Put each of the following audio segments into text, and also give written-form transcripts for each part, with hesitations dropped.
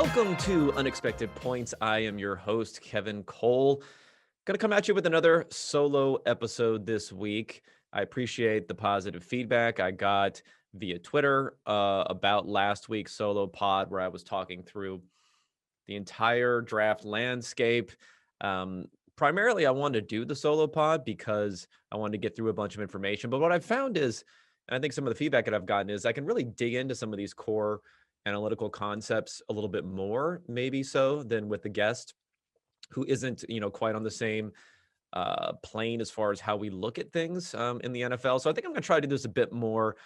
Welcome to Unexpected Points. I am your host, Kevin Cole. Going to come at you with another solo episode this week. I appreciate the positive feedback I got via Twitter about last week's solo pod, where I was talking through the entire draft landscape. Primarily, I wanted to do the solo pod because I wanted to get through a bunch of information. But what I've found is, and I think some of the feedback that I've gotten is, I can really dig into some of these core analytical concepts a little bit more, maybe so, than with the guest who isn't, quite on the same plane as far as how we look at things in the NFL. So I think I'm going to try to do this a bit more,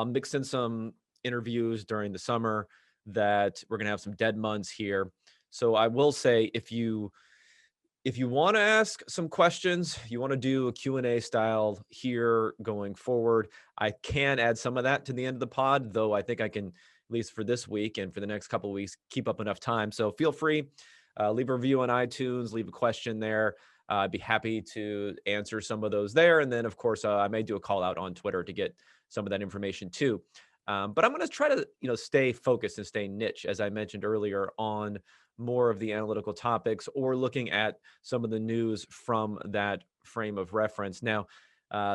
mix in some interviews during the summer that we're going to have some dead months here. So I will say, if you want to ask some questions, you want to do a Q&A style here going forward, I can add some of that to the end of the pod, though I think I can, at least for this week and for the next couple of weeks, keep up enough time. So feel free, leave a review on iTunes, leave a question there. I'd be happy to answer some of those there. And then, of course, I may do a call out on Twitter to get some of that information too. But I'm going to try to, stay focused and stay niche, as I mentioned earlier, on more of the analytical topics or looking at some of the news from that frame of reference. Now,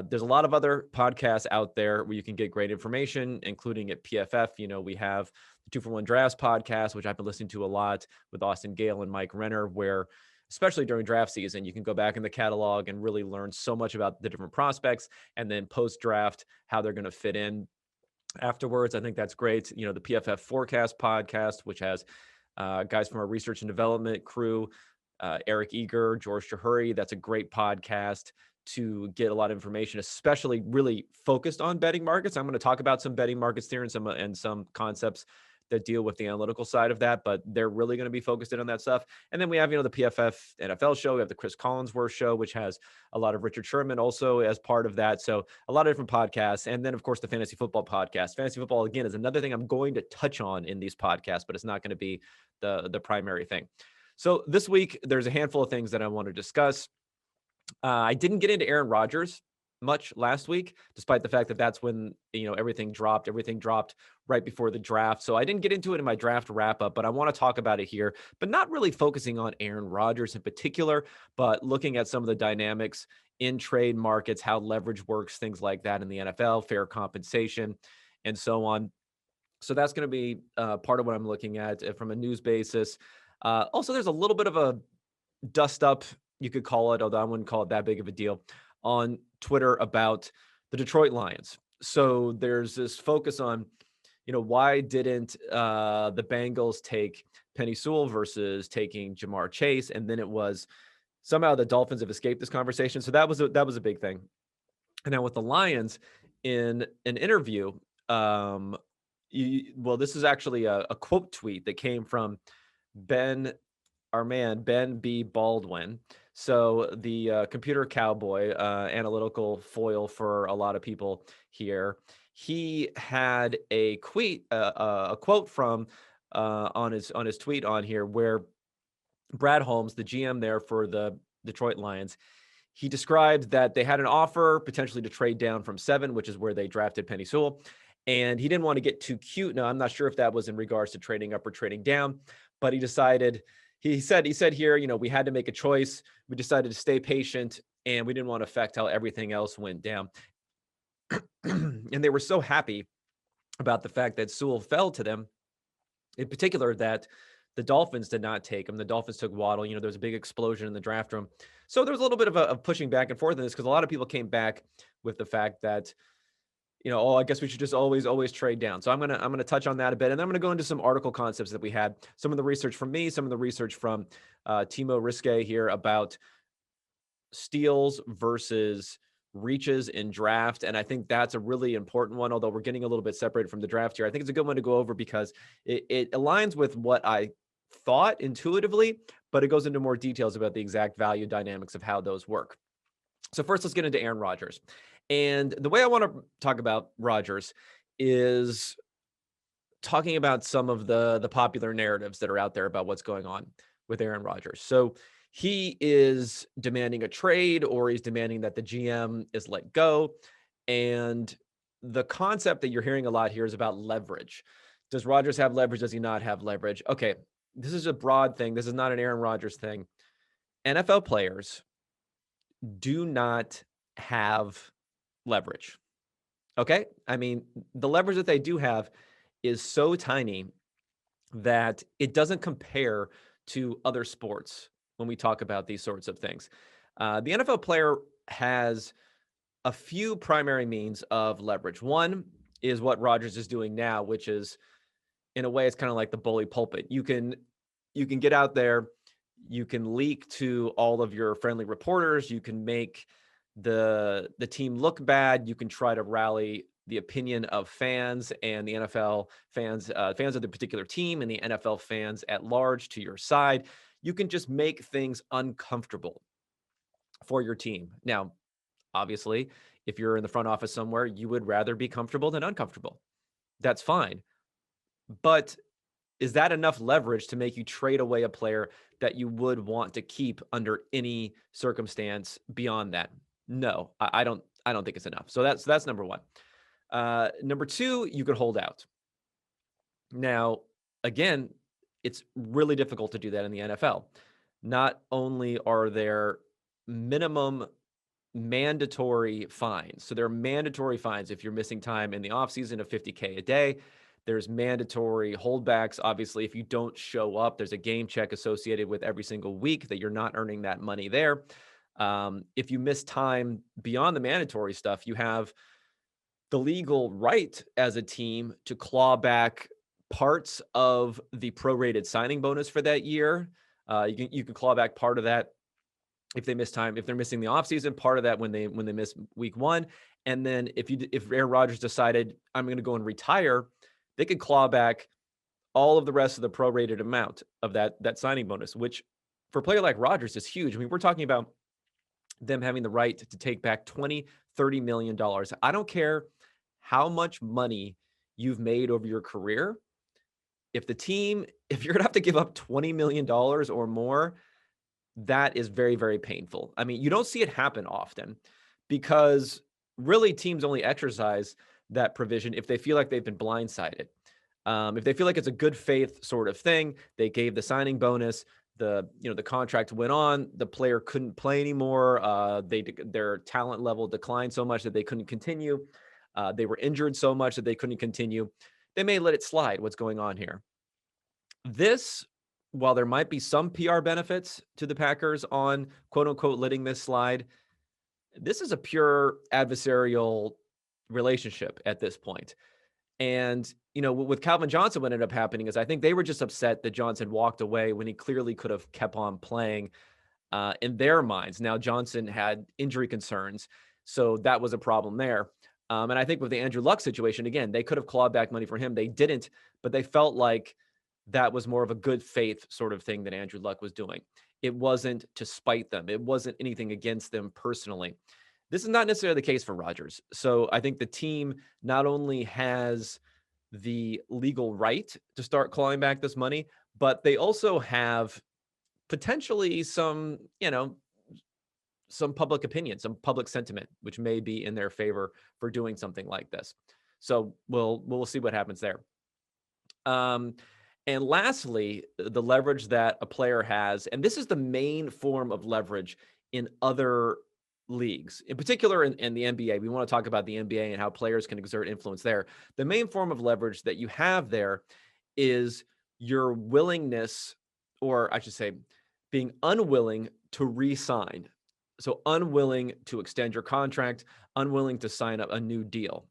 there's a lot of other podcasts out there where you can get great information, including at PFF. We have the 2-for-1 Drafts podcast, which I've been listening to a lot with Austin Gale and Mike Renner, where especially during draft season, you can go back in the catalog and really learn so much about the different prospects, and then post-draft, how they're going to fit in afterwards. I think that's great. The PFF Forecast podcast, which has guys from our research and development crew, Eric Eager, George Chahuri. That's a great podcast to get a lot of information, especially really focused on betting markets. I'm going to talk about some betting markets there and some concepts that deal with the analytical side of that, but they're really going to be focused in on that stuff. And then we have, the PFF NFL show. We have the Chris Collinsworth show, which has a lot of Richard Sherman also as part of that. So a lot of different podcasts. And then, of course, the fantasy football podcast. Fantasy football, again, is another thing I'm going to touch on in these podcasts, but it's not going to be the primary thing. So this week, there's a handful of things that I want to discuss. I didn't get into Aaron Rodgers much last week, despite the fact that that's when, everything dropped. Everything dropped right before the draft. So I didn't get into it in my draft wrap up, but I want to talk about it here, but not really focusing on Aaron Rodgers in particular, but looking at some of the dynamics in trade markets, how leverage works, things like that in the NFL, fair compensation, and so on. So that's going to be part of what I'm looking at from a news basis. Also, there's a little bit of a dust up, you could call it, although I wouldn't call it that big of a deal, on Twitter about the Detroit Lions. So there's this focus on, why didn't the Bengals take Penny Sewell versus taking Jamar Chase? And then it was somehow the Dolphins have escaped this conversation. So that was a big thing. And now with the Lions, in an interview, this is actually a quote tweet that came from our man, Ben B. Baldwin. So the computer cowboy, analytical foil for a lot of people here. He had a quote from on his tweet on here, where Brad Holmes, the GM there for the Detroit Lions, he described that they had an offer potentially to trade down from 7, which is where they drafted Penny Sewell. And he didn't want to get too cute. Now, I'm not sure if that was in regards to trading up or trading down, but he said here, we had to make a choice. We decided to stay patient, and we didn't want to affect how everything else went down. And they were so happy about the fact that Sewell fell to them, in particular that the Dolphins did not take him. The Dolphins took Waddle. There was a big explosion in the draft room. So there was a little bit of a pushing back and forth in this, because a lot of people came back with the fact that, I guess we should just always trade down. So I'm gonna touch on that a bit, and then I'm gonna go into some article concepts that we had, some of the research from me, some of the research from Timo Riske here about steals versus reaches in draft. And I think that's a really important one, although we're getting a little bit separated from the draft here. I think it's a good one to go over because it aligns with what I thought intuitively, but it goes into more details about the exact value dynamics of how those work. So first, let's get into Aaron Rodgers. And the way I want to talk about Rodgers is talking about some of the popular narratives that are out there about what's going on with Aaron Rodgers. So he is demanding a trade, or he's demanding that the GM is let go. And the concept that you're hearing a lot here is about leverage. Does Rodgers have leverage? Does he not have leverage? Okay, this is a broad thing. This is not an Aaron Rodgers thing. NFL players do not have leverage. Okay. I mean, the leverage that they do have is so tiny that it doesn't compare to other sports when we talk about these sorts of things. The NFL player has a few primary means of leverage. One is what Rodgers is doing now, which is, in a way, it's kind of like the bully pulpit. You can get out there, you can leak to all of your friendly reporters, you can make the team look bad, you can try to rally the opinion of fans and the NFL fans, fans of the particular team and the NFL fans at large to your side. You can just make things uncomfortable for your team. Now, obviously, if you're in the front office somewhere, you would rather be comfortable than uncomfortable. That's fine. But is that enough leverage to make you trade away a player that you would want to keep under any circumstance beyond that? No, I don't. I don't think it's enough. So that's number one. Number two, you could hold out. Now, again, it's really difficult to do that in the NFL. Not only are there minimum mandatory fines. So there are mandatory fines if you're missing time in the offseason of 50K a day. There's mandatory holdbacks. Obviously, if you don't show up, there's a game check associated with every single week that you're not earning that money there. If you miss time beyond the mandatory stuff, you have the legal right as a team to claw back parts of the prorated signing bonus for that year. You can claw back part of that if they miss time, if they're missing the offseason, part of that when they miss week one. And then if Aaron Rodgers decided I'm going to go and retire, they could claw back all of the rest of the prorated amount of that signing bonus, which for a player like Rodgers is huge. I mean, we're talking about them having the right to take back 20, $30 million. I don't care how much money you've made over your career. If you're going to have to give up $20 million or more, that is very, very painful. I mean, you don't see it happen often because really teams only exercise that provision if they feel like they've been blindsided. If they feel like it's a good faith sort of thing, they gave the signing bonus, the contract went on, the player couldn't play anymore, their talent level declined so much that they couldn't continue, they were injured so much that they couldn't continue. They may let it slide. What's going on here? This, while there might be some PR benefits to the Packers on quote unquote letting this slide, this is a pure adversarial relationship at this point. And, with Calvin Johnson, what ended up happening is I think they were just upset that Johnson walked away when he clearly could have kept on playing in their minds. Now, Johnson had injury concerns, so that was a problem there. And I think with the Andrew Luck situation, again, they could have clawed back money for him. They didn't, but they felt like that was more of a good faith sort of thing that Andrew Luck was doing. It wasn't to spite them. It wasn't anything against them personally. This is not necessarily the case for Rodgers. So I think the team not only has the legal right to start clawing back this money, but they also have potentially some public opinion, some public sentiment, which may be in their favor for doing something like this. So we'll see what happens there. And lastly, the leverage that a player has, and this is the main form of leverage in other leagues, in particular in the NBA. We want to talk about the NBA and how players can exert influence there. The main form of leverage that you have there is your willingness, or I should say, being unwilling to re-sign. So unwilling to extend your contract, unwilling to sign up a new deal.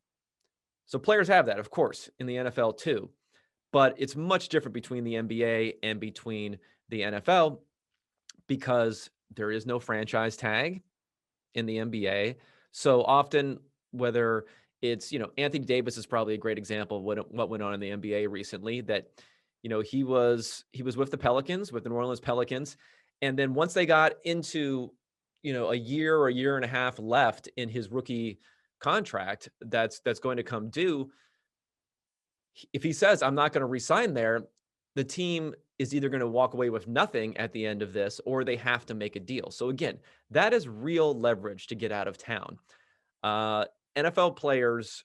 So players have that, of course, in the NFL too. But it's much different between the NBA and between the NFL because there is no franchise tag in the NBA. So often, whether it's, Anthony Davis is probably a great example of what went on in the NBA recently, that, he was with the Pelicans, with the New Orleans Pelicans. And then once they got into, a year or a year and a half left in his rookie contract that's going to come due, if he says, I'm not going to resign there, the team is either going to walk away with nothing at the end of this, or they have to make a deal. So again, that is real leverage to get out of town. NFL players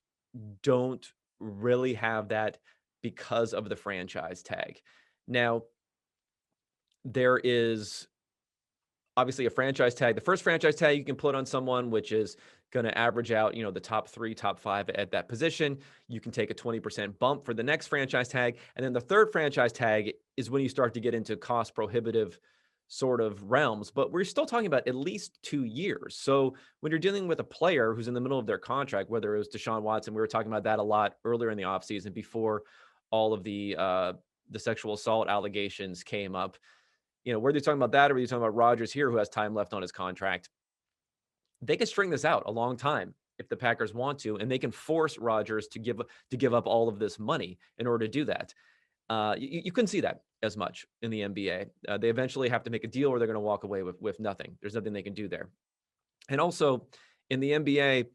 don't really have that because of the franchise tag. Now, there is obviously a franchise tag. The first franchise tag you can put on someone, which is going to average out, the top 3, top 5 at that position. You can take a 20% bump for the next franchise tag. And then the third franchise tag is when you start to get into cost prohibitive sort of realms, but we're still talking about at least 2 years. So when you're dealing with a player who's in the middle of their contract, whether it was Deshaun Watson, we were talking about that a lot earlier in the offseason before all of the sexual assault allegations came up. Whether you're talking about that or you're talking about Rodgers here, who has time left on his contract, they can string this out a long time if the Packers want to, and they can force Rodgers to give up all of this money in order to do that. You couldn't see that as much in the NBA. They eventually have to make a deal, or they're going to walk away with nothing. There's nothing they can do there. And also in the NBA,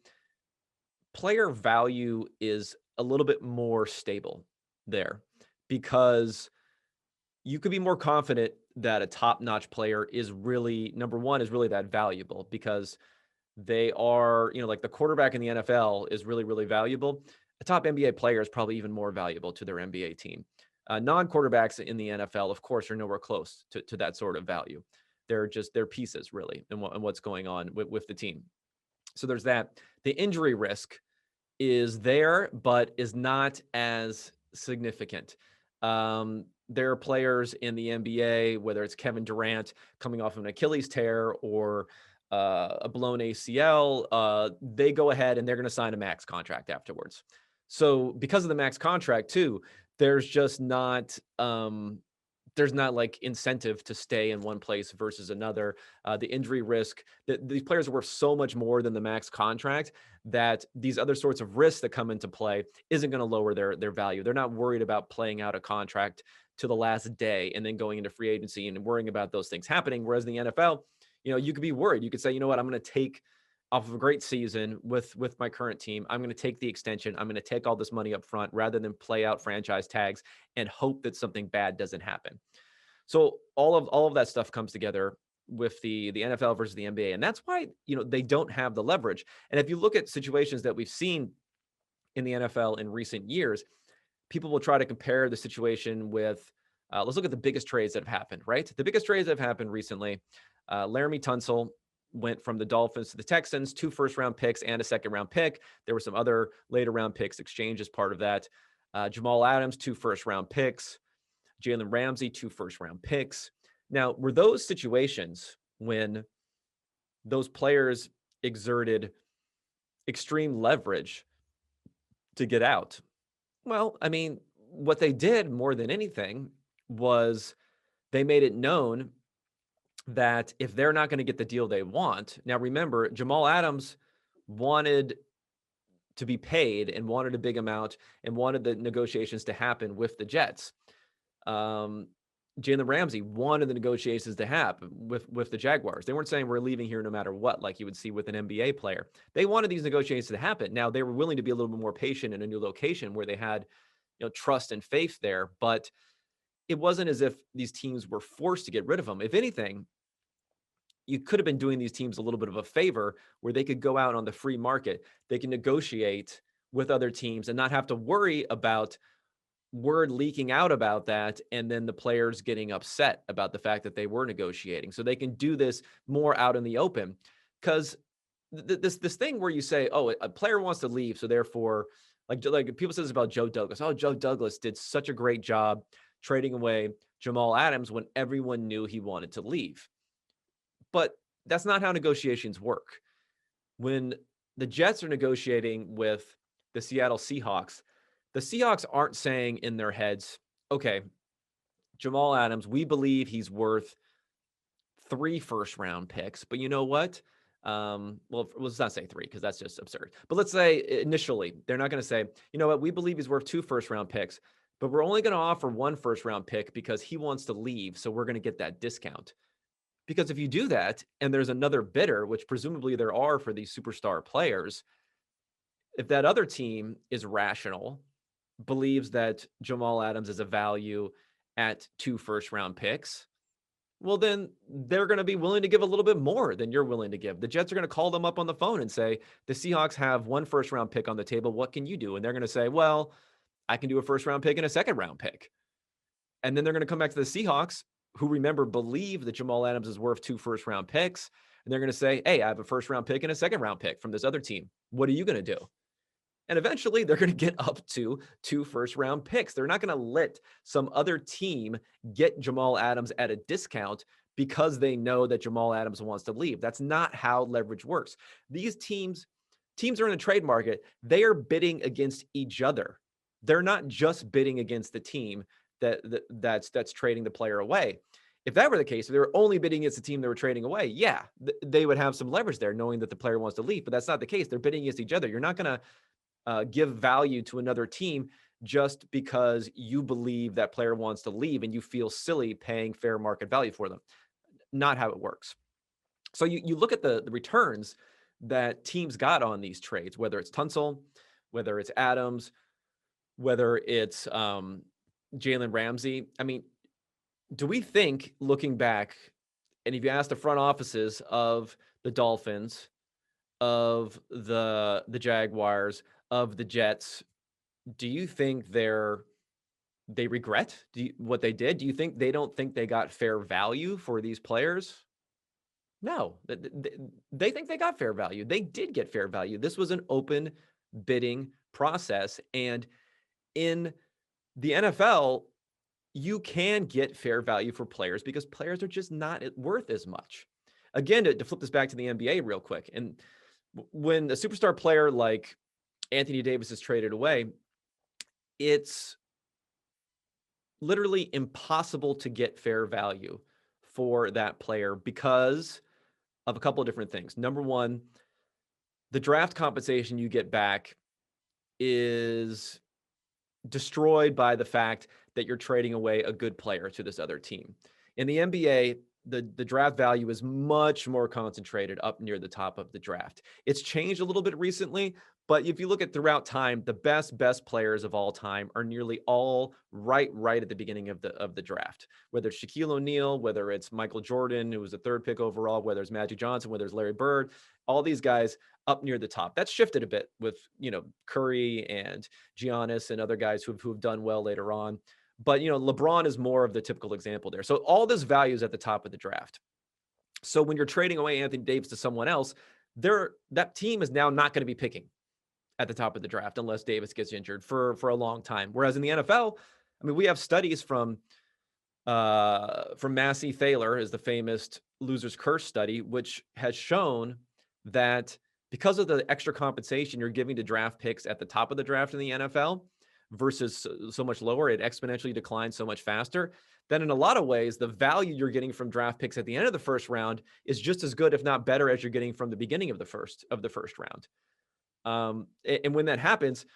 player value is a little bit more stable there because you could be more confident that a top-notch player is really, number one, is really that valuable because they are, like the quarterback in the NFL is really, really valuable. A top NBA player is probably even more valuable to their NBA team. Non-quarterbacks in the NFL, of course, are nowhere close to that sort of value. They're pieces, really, and what's going on with the team. So there's that. The injury risk is there, but is not as significant. There are players in the NBA, whether it's Kevin Durant coming off of an Achilles tear or a blown ACL, they go ahead and they're going to sign a max contract afterwards. So because of the max contract too, there's just not like incentive to stay in one place versus another. The injury risk, these players are worth so much more than the max contract that these other sorts of risks that come into play isn't going to lower their value. They're not worried about playing out a contract to the last day and then going into free agency and worrying about those things happening. Whereas in the NFL, you could be worried. You could say, you know what, I'm going to take off of a great season with my current team. I'm going to take the extension. I'm going to take all this money up front rather than play out franchise tags and hope that something bad doesn't happen. So all of that stuff comes together with the NFL versus the NBA. And that's why, they don't have the leverage. And if you look at situations that we've seen in the NFL in recent years, people will try to compare the situation with, let's look at the biggest trades that have happened, right? The biggest trades that have happened recently, Laramie Tunsil went from the Dolphins to the Texans, 2 first-round picks and a second-round pick. There were some other later-round picks exchanged as part of that. Jamal Adams, 2 first-round picks. Jalen Ramsey, 2 first-round picks. Now, were those situations when those players exerted extreme leverage to get out? Well, I mean, what they did more than anything was they made it known that if they're not going to get the deal they want, now remember, Jamal Adams wanted to be paid and wanted a big amount and wanted the negotiations to happen with the Jets. Jalen Ramsey wanted the negotiations to happen with the Jaguars. They weren't saying we're leaving here no matter what, like you would see with an NBA player. They wanted these negotiations to happen. Now, they were willing to be a little bit more patient in a new location where they had, trust and faith there, but it wasn't as if these teams were forced to get rid of them. If anything, you could have been doing these teams a little bit of a favor where they could go out on the free market. They can negotiate with other teams and not have to worry about word leaking out about that and then the players getting upset about the fact that they were negotiating. So they can do this more out in the open because this thing where you say, oh, a player wants to leave, so therefore, like people say this about Joe Douglas. Oh, Joe Douglas did such a great job trading away Jamal Adams when everyone knew he wanted to leave. But that's not how negotiations work. When the Jets are negotiating with the Seattle Seahawks, the Seahawks aren't saying in their heads, okay, Jamal Adams, we believe he's worth 3 first-round picks, but you know what? Well, let's not say 3 because that's just absurd. But let's say initially, they're not going to say, you know what? We believe he's worth 2 first-round picks, but we're only going to offer 1 first-round pick because he wants to leave, so we're going to get that discount. Because if you do that and there's another bidder, which presumably there are for these superstar players, if that other team is rational, believes that Jamal Adams is a value at 2 first-round picks, well, then they're going to be willing to give a little bit more than you're willing to give. The Jets are going to call them up on the phone and say, the Seahawks have 1 first-round pick on the table. What can you do? And they're going to say, well, I can do a first-round pick and a second-round pick. And then they're going to come back to the Seahawks, who remember believe that Jamal Adams is worth 2 first-round picks, and they're going to say, hey, I have a first-round pick and a second-round pick from this other team. What are you going to do? And eventually they're going to get up to 2 first-round picks. They're not going to let some other team get Jamal Adams at a discount because they know that Jamal Adams wants to leave. That's not how leverage works. These teams are in a trade market. They are bidding against each other. They're not just bidding against the team that's trading the player away. If that were the case, if they were only bidding against the team they were trading away, yeah, they would have some leverage there knowing that the player wants to leave. But that's not the case. They're bidding against each other. You're not going to give value to another team just because you believe that player wants to leave and you feel silly paying fair market value for them. Not how it works. So you look at the returns that teams got on these trades, whether it's Tunsil, whether it's Adams, whether it's Jalen Ramsey. I mean, do we think, looking back, and if you ask the front offices of the Dolphins, of the Jaguars, of the Jets, do you think they regret what they did? Do you think they don't think they got fair value for these players? No, they think they got fair value. They did get fair value. This was an open bidding process. And in the NFL, you can get fair value for players because players are just not worth as much. Again, to flip this back to the NBA real quick. And when a superstar player like Anthony Davis is traded away, it's literally impossible to get fair value for that player because of a couple of different things. Number one, the draft compensation you get back is destroyed by the fact that you're trading away a good player to this other team. In the NBA, the draft value is much more concentrated up near the top of the draft. It's changed a little bit recently, but if you look at throughout time, the best players of all time are nearly all right at the beginning of the draft. Whether it's Shaquille O'Neal, whether it's Michael Jordan, who was the 3rd pick overall, whether it's Magic Johnson, whether it's Larry Bird, all these guys up near the top. That's shifted a bit with, Curry and Giannis and other guys who've done well later on. But, LeBron is more of the typical example there. So all this value is at the top of the draft. So when you're trading away Anthony Davis to someone else, that team is now not going to be picking at the top of the draft unless Davis gets injured for a long time. Whereas in the NFL, I mean, we have studies from Massey Thaler, is the famous loser's curse study, which has shown that because of the extra compensation you're giving to draft picks at the top of the draft in the NFL versus so much lower, it exponentially declines so much faster. Then in a lot of ways, the value you're getting from draft picks at the end of the first round is just as good, if not better, as you're getting from the beginning of the first round. And when that happens,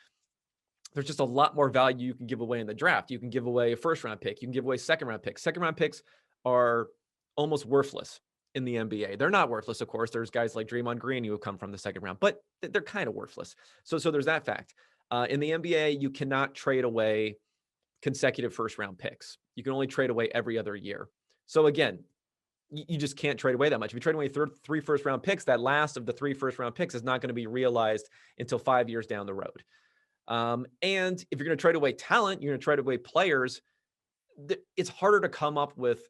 there's just a lot more value you can give away in the draft. You can give away a first-round pick. You can give away second-round picks. Second-round picks are almost worthless in the NBA. They're not worthless, of course. There's guys like Draymond Green who have come from the second round, but they're kind of worthless. So there's that fact. In the NBA, you cannot trade away consecutive first-round picks. You can only trade away every other year. So again, you just can't trade away that much. If you trade away 3 first-round picks, that last of the 3 first-round picks is not going to be realized until 5 years down the road. And if you're going to trade away talent, you're going to trade away players, it's harder to come up with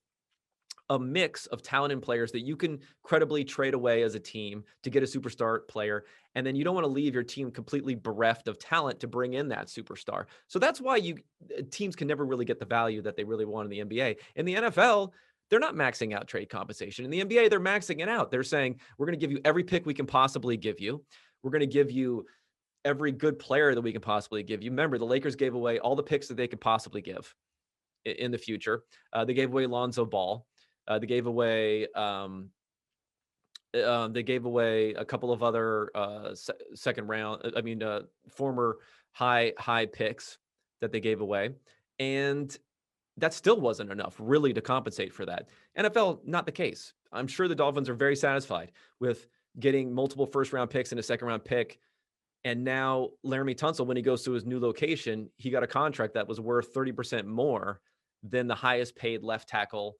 a mix of talent and players that you can credibly trade away as a team to get a superstar player. And then you don't want to leave your team completely bereft of talent to bring in that superstar. So that's why teams can never really get the value that they really want in the NBA. In the NFL, they're not maxing out trade compensation. In the NBA, they're maxing it out. They're saying, we're going to give you every pick we can possibly give you. We're going to give you every good player that we can possibly give you. Remember, the Lakers gave away all the picks that they could possibly give in the future. They gave away Lonzo Ball. They gave away a couple of other second round. Former high picks that they gave away, and that still wasn't enough really to compensate for that. NFL, not the case. I'm sure the Dolphins are very satisfied with getting multiple first round picks and a second round pick. And now Laramie Tunsil, when he goes to his new location, he got a contract that was worth 30% more than the highest paid left tackle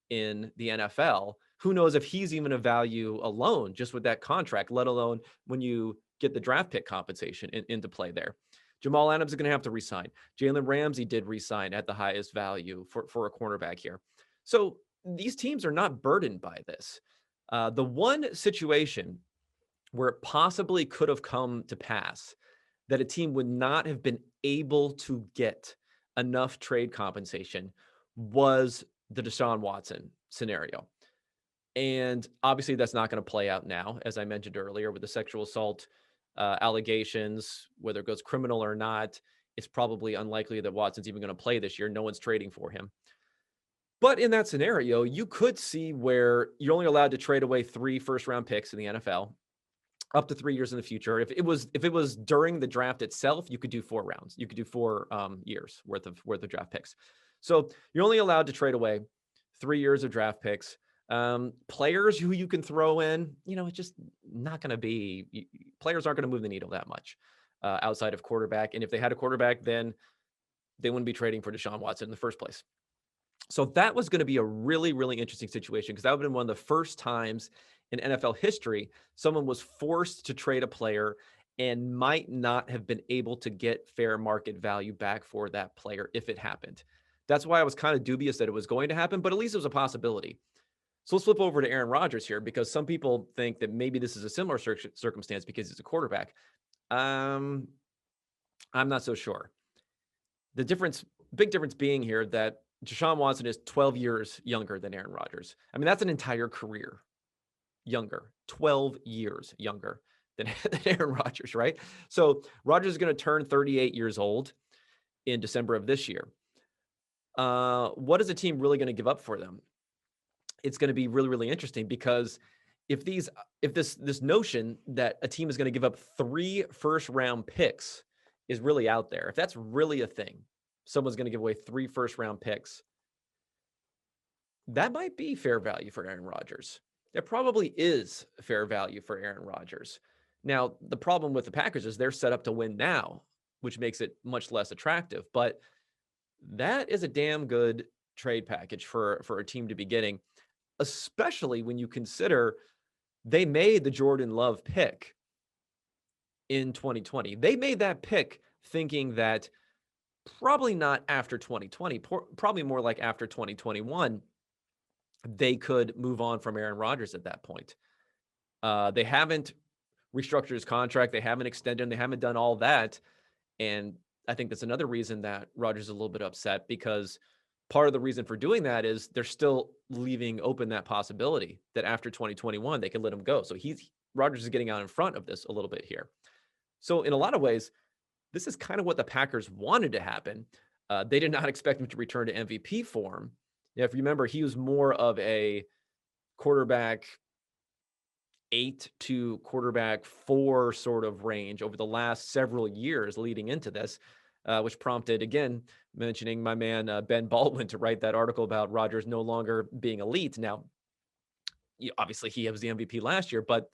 in the NFL. Who knows if he's even a value alone just with that contract, let alone when you get the draft pick compensation into play there. Jamal Adams is going to have to resign. Jalen Ramsey did resign at the highest value for a cornerback here. So these teams are not burdened by this. The one situation where it possibly could have come to pass that a team would not have been able to get enough trade compensation was the Deshaun Watson scenario. And obviously, that's not going to play out now, as I mentioned earlier, with the sexual assault allegations, whether it goes criminal or not. It's probably unlikely that Watson's even going to play this year. No one's trading for him. But in that scenario, you could see where you're only allowed to trade away 3 first-round picks in the NFL up to 3 years in the future. If it was during the draft itself, you could do 4 rounds. You could do 4 years worth of draft picks. So you're only allowed to trade away 3 years of draft picks. Players who you can throw in, it's just not going to be. Players aren't going to move the needle that much outside of quarterback. And if they had a quarterback, then they wouldn't be trading for Deshaun Watson in the first place. So that was going to be a really, really interesting situation because that would have been one of the first times in NFL history someone was forced to trade a player and might not have been able to get fair market value back for that player if it happened. That's why I was kind of dubious that it was going to happen, but at least it was a possibility. So let's flip over to Aaron Rodgers here because some people think that maybe this is a similar circumstance because he's a quarterback. I'm not so sure. The big difference being here that Deshaun Watson is 12 years younger than Aaron Rodgers. I mean, that's an entire career younger, 12 years younger than Aaron Rodgers, right? So Rodgers is going to turn 38 years old in December of this year. What is a team really going to give up for them? It's going to be really, really interesting because if this notion that a team is going to give up 3 first-round picks is really out there, if that's really a thing, someone's going to give away 3 first-round picks, that might be fair value for Aaron Rodgers. It probably is fair value for Aaron Rodgers. Now, the problem with the Packers is they're set up to win now, which makes it much less attractive. But that is a damn good trade package for a team to be getting, especially when you consider they made the Jordan Love pick in 2020. They made that pick thinking that probably not after 2020, probably more like after 2021, they could move on from Aaron Rodgers at that point. They haven't restructured his contract. They haven't extended him. They haven't done all that. And I think that's another reason that Rodgers is a little bit upset because part of the reason for doing that is they're still leaving open that possibility that after 2021, they could let him go. So Rodgers is getting out in front of this a little bit here. So in a lot of ways, this is kind of what the Packers wanted to happen. They did not expect him to return to MVP form. If you remember, he was more of a quarterback 8 to quarterback 4 sort of range over the last several years leading into this, which prompted, again, mentioning my man Ben Baldwin to write that article about Rodgers no longer being elite. Now, obviously he was the MVP last year, but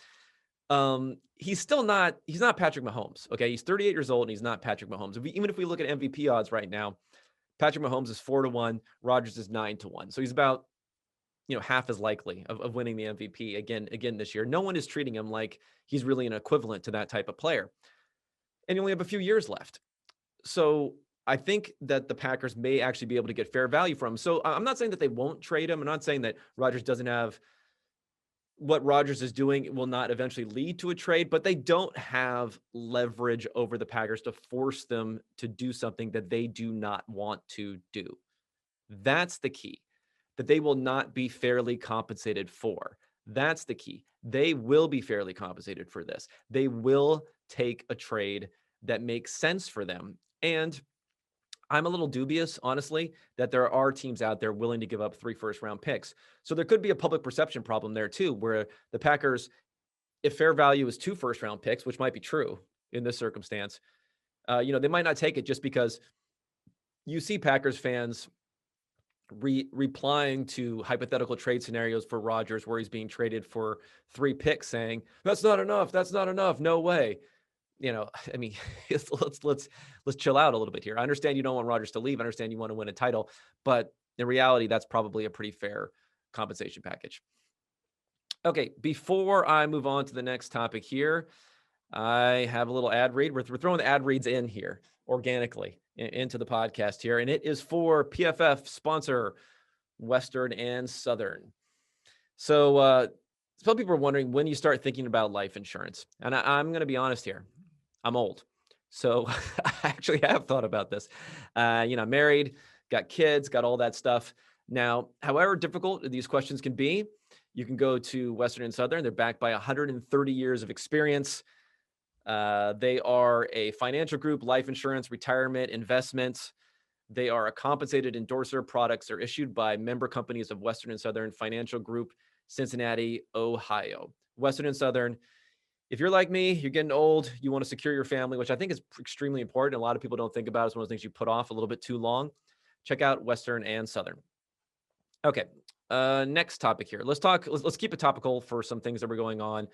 he's not Patrick Mahomes. Okay. He's 38 years old and he's not Patrick Mahomes. Even if we look at MVP odds right now, Patrick Mahomes is 4-1, Rodgers is 9-1. So he's about, half as likely of winning the MVP again this year. No one is treating him like he's really an equivalent to that type of player. And you only have a few years left. So I think that the Packers may actually be able to get fair value from him. So I'm not saying that they won't trade him. I'm not saying that Rodgers doesn't have what Rodgers is doing will not eventually lead to a trade, but they don't have leverage over the Packers to force them to do something that they do not want to do. That's the key, that they will not be fairly compensated for. That's the key. They will be fairly compensated for this. They will take a trade that makes sense for them. And I'm a little dubious, honestly, that there are teams out there willing to give up 3 first-round picks. So there could be a public perception problem there too, where the Packers, if fair value is 2 first-round picks, which might be true in this circumstance, they might not take it just because you see Packers fans replying to hypothetical trade scenarios for Rodgers where he's being traded for 3 picks saying, that's not enough. That's not enough. No way. I mean, let's chill out a little bit here. I understand you don't want Rodgers to leave. I understand you want to win a title, but in reality, that's probably a pretty fair compensation package. Okay, before I move on to the next topic here, I have a little ad read. We're throwing the ad reads in here organically into the podcast here, and it is for PFF sponsor Western and Southern. So some people are wondering when you start thinking about life insurance. And I'm going to be honest here. I'm old. So I actually have thought about this. I'm married, got kids, got all that stuff. Now, however difficult these questions can be, you can go to Western and Southern. They're backed by 130 years of experience. They are a financial group, life insurance, retirement, investments. They are a compensated endorser. Products are issued by member companies of Western and Southern Financial Group, Cincinnati, Ohio. Western and Southern, if you're like me, you're getting old, you want to secure your family, which I think is extremely important. A lot of people don't think about it. It's one of those things you put off a little bit too long. Check out Western and Southern. Okay, next topic here. Let's keep it topical for some things that were going on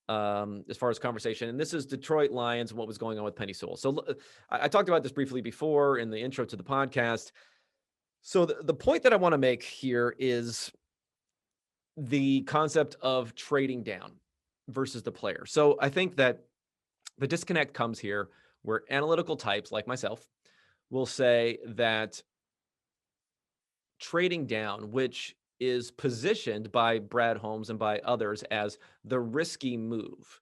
as far as conversation. And this is Detroit Lions and what was going on with Penny Sewell. So I talked about this briefly before in the intro to the podcast. So the point that I want to make here is the concept of trading down versus the player. So I think that the disconnect comes here where analytical types like myself will say that trading down, which is positioned by Brad Holmes and by others as the risky move,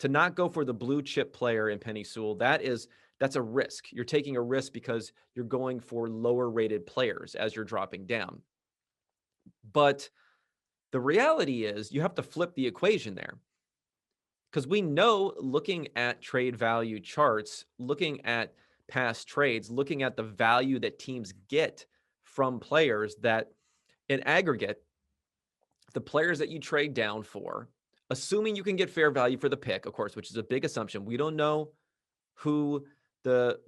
to not go for the blue chip player in Penny Sewell, that's a risk. You're taking a risk because you're going for lower rated players as you're dropping down. But the reality is you have to flip the equation there. Because we know, looking at trade value charts, looking at past trades, looking at the value that teams get from players, that in aggregate, the players that you trade down for, assuming you can get fair value for the pick, of course, which is a big assumption. We don't know who the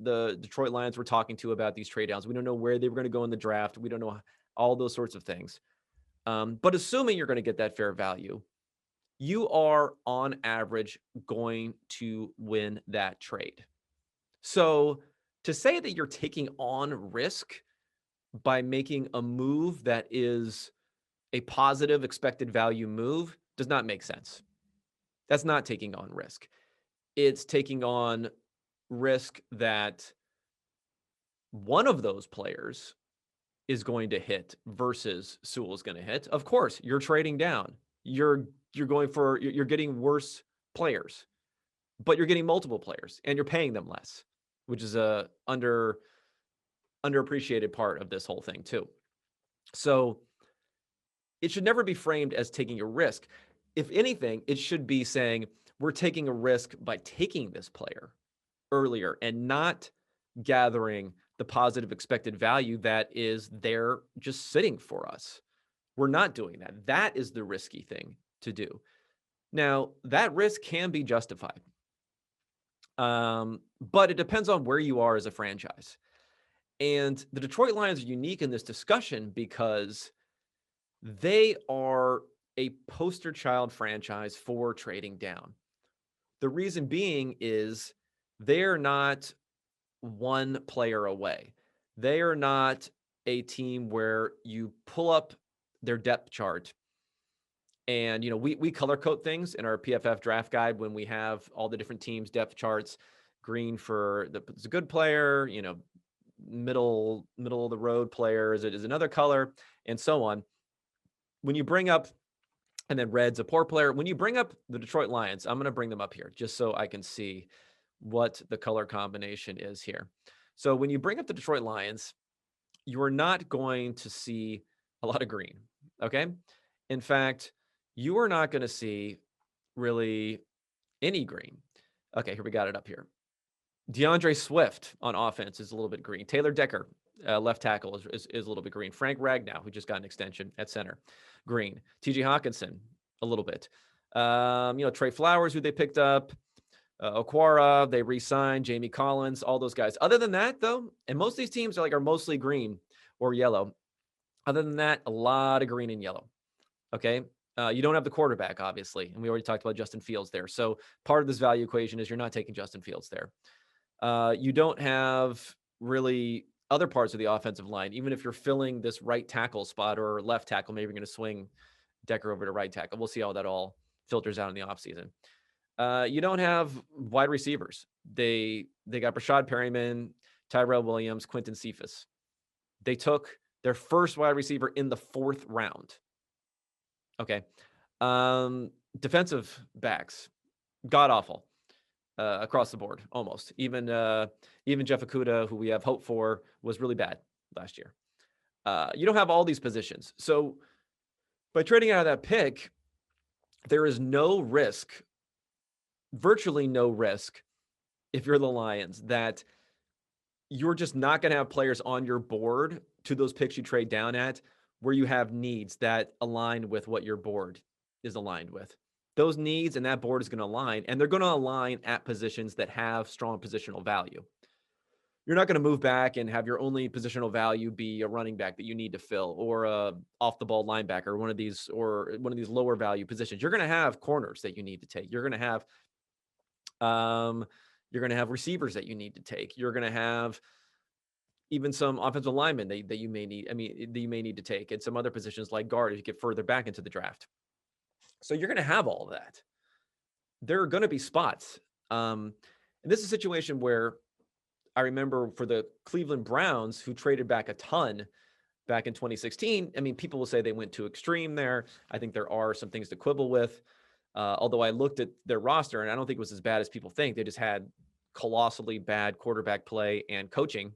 Detroit Lions were talking to about these trade downs. We don't know where they were going to go in the draft. We don't know all those sorts of things. But assuming you're going to get that fair value, you are on average going to win that trade. So to say that you're taking on risk by making a move that is a positive expected value move does not make sense. That's not taking on risk. It's taking on risk that one of those players is going to hit versus Sewell is going to hit. Of course, you're trading down. You're getting worse players, but you're getting multiple players and you're paying them less, which is a underappreciated part of this whole thing too. So it should never be framed as taking a risk. If anything, it should be saying we're taking a risk by taking this player earlier and not gathering the positive expected value that is there just sitting for us. We're not doing that. That is the risky thing to do. Now, that risk can be justified, but it depends on where you are as a franchise. And the Detroit Lions are unique in this discussion because they are a poster child franchise for trading down. The reason being is they're not one player away. They are not a team where you pull up their depth chart and, we color code things in our PFF draft guide when we have all the different teams' depth charts. Green for it's a good player, middle of the road player is another color, and so on. When you bring up, and then red's a poor player. When you bring up the Detroit Lions, I'm going to bring them up here just so I can see what the color combination is here. So when you bring up the Detroit Lions, you are not going to see a lot of green. Okay. In fact, you are not going to see really any green. Okay. Here we got it up here. DeAndre Swift on offense is a little bit green. Taylor Decker, left tackle, is a little bit green. Frank Ragnow, who just got an extension at center, green. TJ Hawkinson, a little bit. Trey Flowers, who they picked up. Okwara, they re-signed. Jamie Collins, all those guys. Other than that, though, and most of these teams are mostly green or yellow. Other than that, a lot of green and yellow. Okay. You don't have the quarterback, obviously. And we already talked about Justin Fields there. So part of this value equation is you're not taking Justin Fields there. You don't have really other parts of the offensive line. Even if you're filling this right tackle spot or left tackle, maybe you're going to swing Decker over to right tackle. We'll see how that all filters out in the offseason. You don't have wide receivers. They got Brashad Perryman, Tyrell Williams, Quentin Cephas. They took Their first wide receiver in the 4th round. Okay. Defensive backs, god awful across the board, almost. Even Jeff Okudah, who we have hope for, was really bad last year. You don't have all these positions. So by trading out of that pick, there is no risk, virtually no risk, if you're the Lions, that you're just not going to have players on your board to those picks you trade down at where you have needs that align with what your board is aligned with. Those needs and that board is going to align, and they're going to align at positions that have strong positional value. You're not going to move back and have your only positional value be a running back that you need to fill, or a off the ball linebacker, or one of these lower value positions. You're going to have corners that you need to take. You're going to have receivers that you need to take. You're going to have even some offensive linemen that you may need. That you may need to take, and some other positions like guard if you get further back into the draft. So you're going to have all of that. There are going to be spots. And this is a situation where I remember for the Cleveland Browns, who traded back a ton back in 2016. People will say they went too extreme there. I think there are some things to quibble with. Although I looked at their roster, and I don't think it was as bad as people think. They just had colossally bad quarterback play and coaching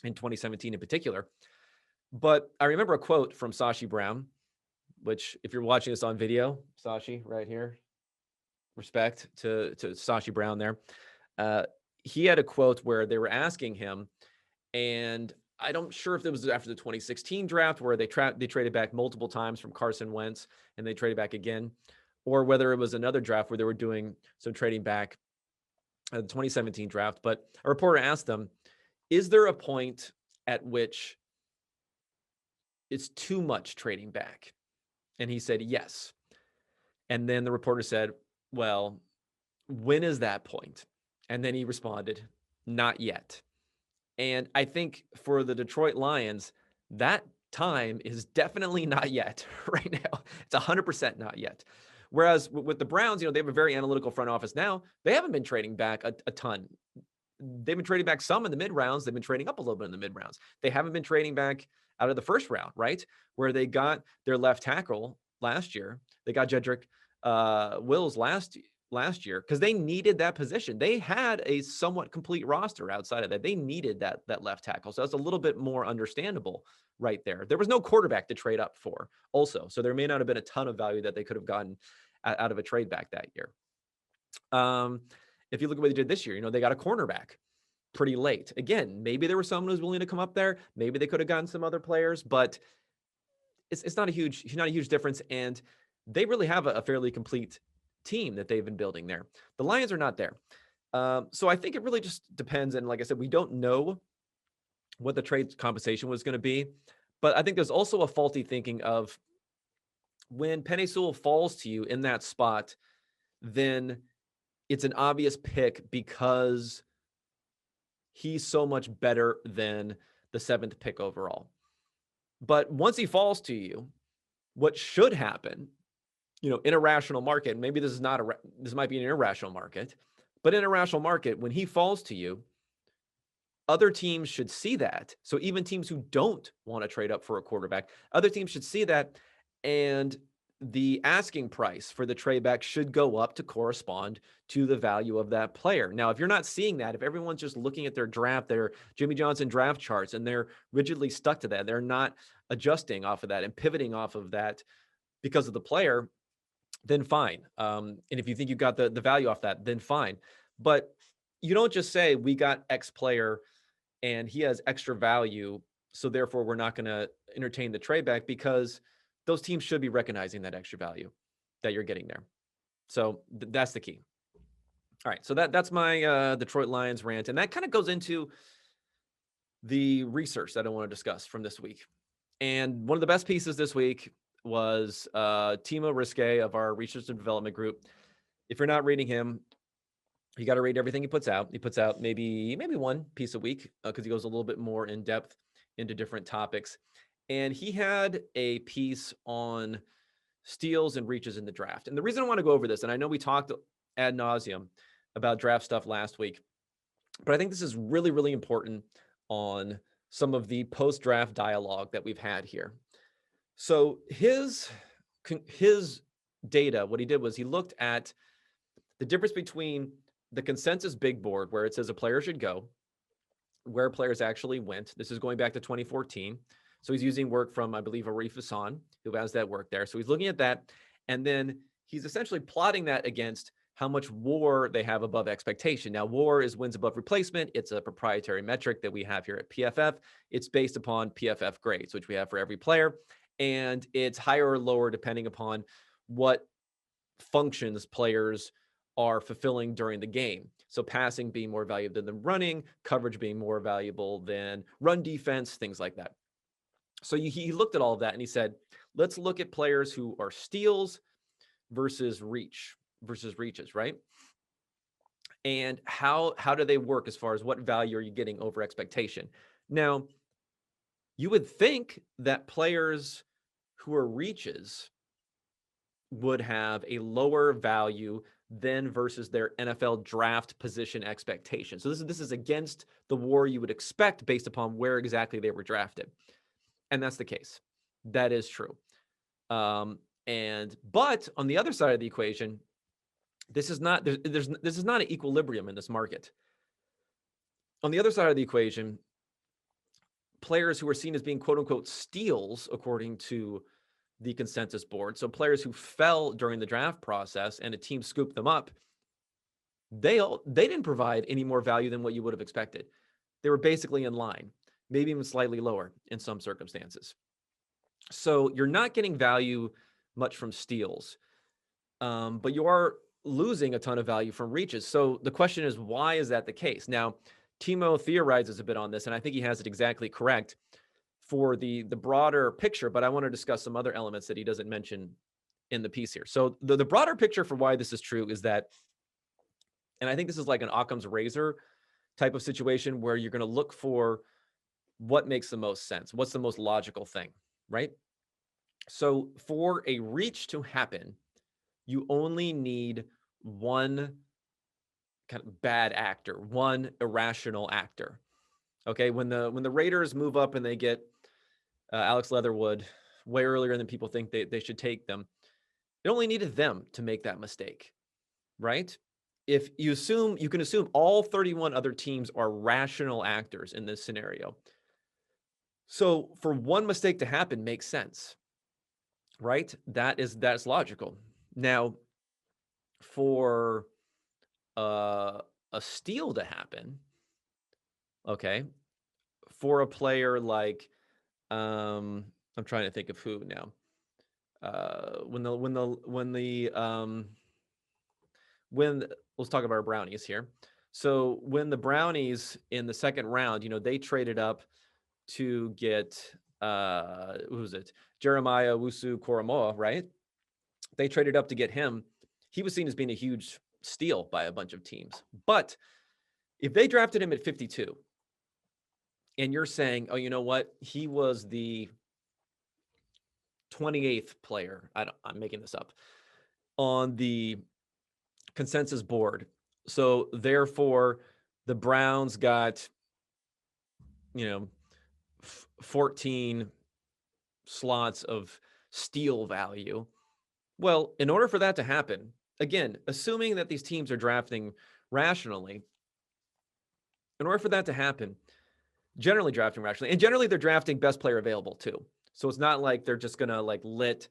in 2017 in particular. But I remember a quote from Sashi Brown, which, if you're watching this on video, Sashi right here, respect to Sashi Brown there. He had a quote where they were asking him, and I'm sure if it was after the 2016 draft where they traded back multiple times from Carson Wentz and they traded back again, or whether it was another draft where they were doing some trading back at the 2017 draft. But a reporter asked them, is there a point at which it's too much trading back? And he said, yes. And then the reporter said, well, when is that point? And then he responded, not yet. And I think for the Detroit Lions, that time is definitely not yet right now. It's 100% not yet. Whereas with the Browns, they have a very analytical front office now. They haven't been trading back a ton. They've been trading back some in the mid rounds. They've been trading up a little bit in the mid rounds. They haven't been trading back out of the first round, right? Where they got their left tackle last year. They got Jedrick Wills last year because they needed that position. They had a somewhat complete roster outside of that. They needed that left tackle. So that's a little bit more understandable right there. There was no quarterback to trade up for also. So there may not have been a ton of value that they could have gotten out of a trade back that year. If you look at what they did this year, they got a cornerback pretty late. Again, maybe there was someone who was willing to come up there. Maybe they could have gotten some other players, but it's not a huge difference. And they really have a fairly complete team that they've been building there. The Lions are not there. So I think it really just depends. And like I said, we don't know what the trade compensation was going to be, but I think there's also a faulty thinking of when Penei Sewell falls to you in that spot, then it's an obvious pick because he's so much better than the 7th pick overall. But once he falls to you, what should happen, in a rational market, maybe this might be an irrational market, but in a rational market, when he falls to you, other teams should see that. So even teams who don't want to trade up for a quarterback, other teams should see that, and the asking price for the trade back should go up to correspond to the value of that player. Now, if you're not seeing that, if everyone's just looking at their Jimmy Johnson draft charts and they're rigidly stuck to that, they're not adjusting off of that and pivoting off of that because of the player, then fine. And if you think you got the value off that, then fine. But you don't just say, we got X player and he has extra value, so therefore we're not going to entertain the trade back, because those teams should be recognizing that extra value that you're getting there. So that's the key. All right, so that's my Detroit Lions rant. And that kind of goes into the research that I want to discuss from this week. And one of the best pieces this week was Timo Risque of our research and development group. If you're not reading him, you got to read everything he puts out. He puts out maybe one piece a week because he goes a little bit more in depth into different topics. And he had a piece on steals and reaches in the draft. And the reason I want to go over this, and I know we talked ad nauseum about draft stuff last week, but I think this is really, really important on some of the post-draft dialogue that we've had here. So his data, what he did was he looked at the difference between the consensus big board, where it says a player should go, where players actually went. This is going back to 2014. So he's using work from, I believe, Arif Hassan, who has that work there. So he's looking at that. And then he's essentially plotting that against how much WAR they have above expectation. Now, WAR is wins above replacement. It's a proprietary metric that we have here at PFF. It's based upon PFF grades, which we have for every player. And it's higher or lower depending upon what functions players are fulfilling during the game. So passing being more valuable than running, coverage being more valuable than run defense, things like that. So he looked at all of that and he said, let's look at players who are steals versus reaches, right? And how do they work as far as what value are you getting over expectation? Now, you would think that players who are reaches would have a lower value than versus their NFL draft position expectation. So this is against the WAR you would expect based upon where exactly they were drafted. And that's the case. That is true. But on the other side of the equation, this is not this is not an equilibrium in this market. On the other side of the equation, players who are seen as being quote unquote steals according to the consensus board, so players who fell during the draft process and a team scooped them up, they didn't provide any more value than what you would have expected. They were basically in line, maybe even slightly lower in some circumstances. So you're not getting value much from steals, but you are losing a ton of value from reaches. So the question is, why is that the case? Now, Timo theorizes a bit on this, and I think he has it exactly correct for the broader picture, but I want to discuss some other elements that he doesn't mention in the piece here. So the broader picture for why this is true is that, and I think this is like an Occam's razor type of situation where you're going to look for what makes the most sense, what's the most logical thing, right? So for a reach to happen, you only need one kind of bad actor, one irrational actor. Okay, when the Raiders move up and they get Alex Leatherwood way earlier than people think they should take them, it only needed them to make that mistake, right? If you can assume all 31 other teams are rational actors in this scenario. So for one mistake to happen makes sense, right? That's logical. Now, for a steal to happen, okay, for a player like I'm trying to think of who now. Let's talk about our Brownies here. So when the Brownies in the second round, they traded up to get who was it? Jeremiah Wusu-Koramoah, right? They traded up to get him. He was seen as being a huge steal by a bunch of teams. But if they drafted him at 52, and you're saying, oh, you know what? He was the 28th player. I'm making this up on the consensus board. So therefore, the Browns got, 14 slots of steal value. Well, in order for that to happen, again, assuming that these teams are drafting rationally, in order for that to happen, generally drafting rationally, and generally they're drafting best player available too. So it's not like they're just going to let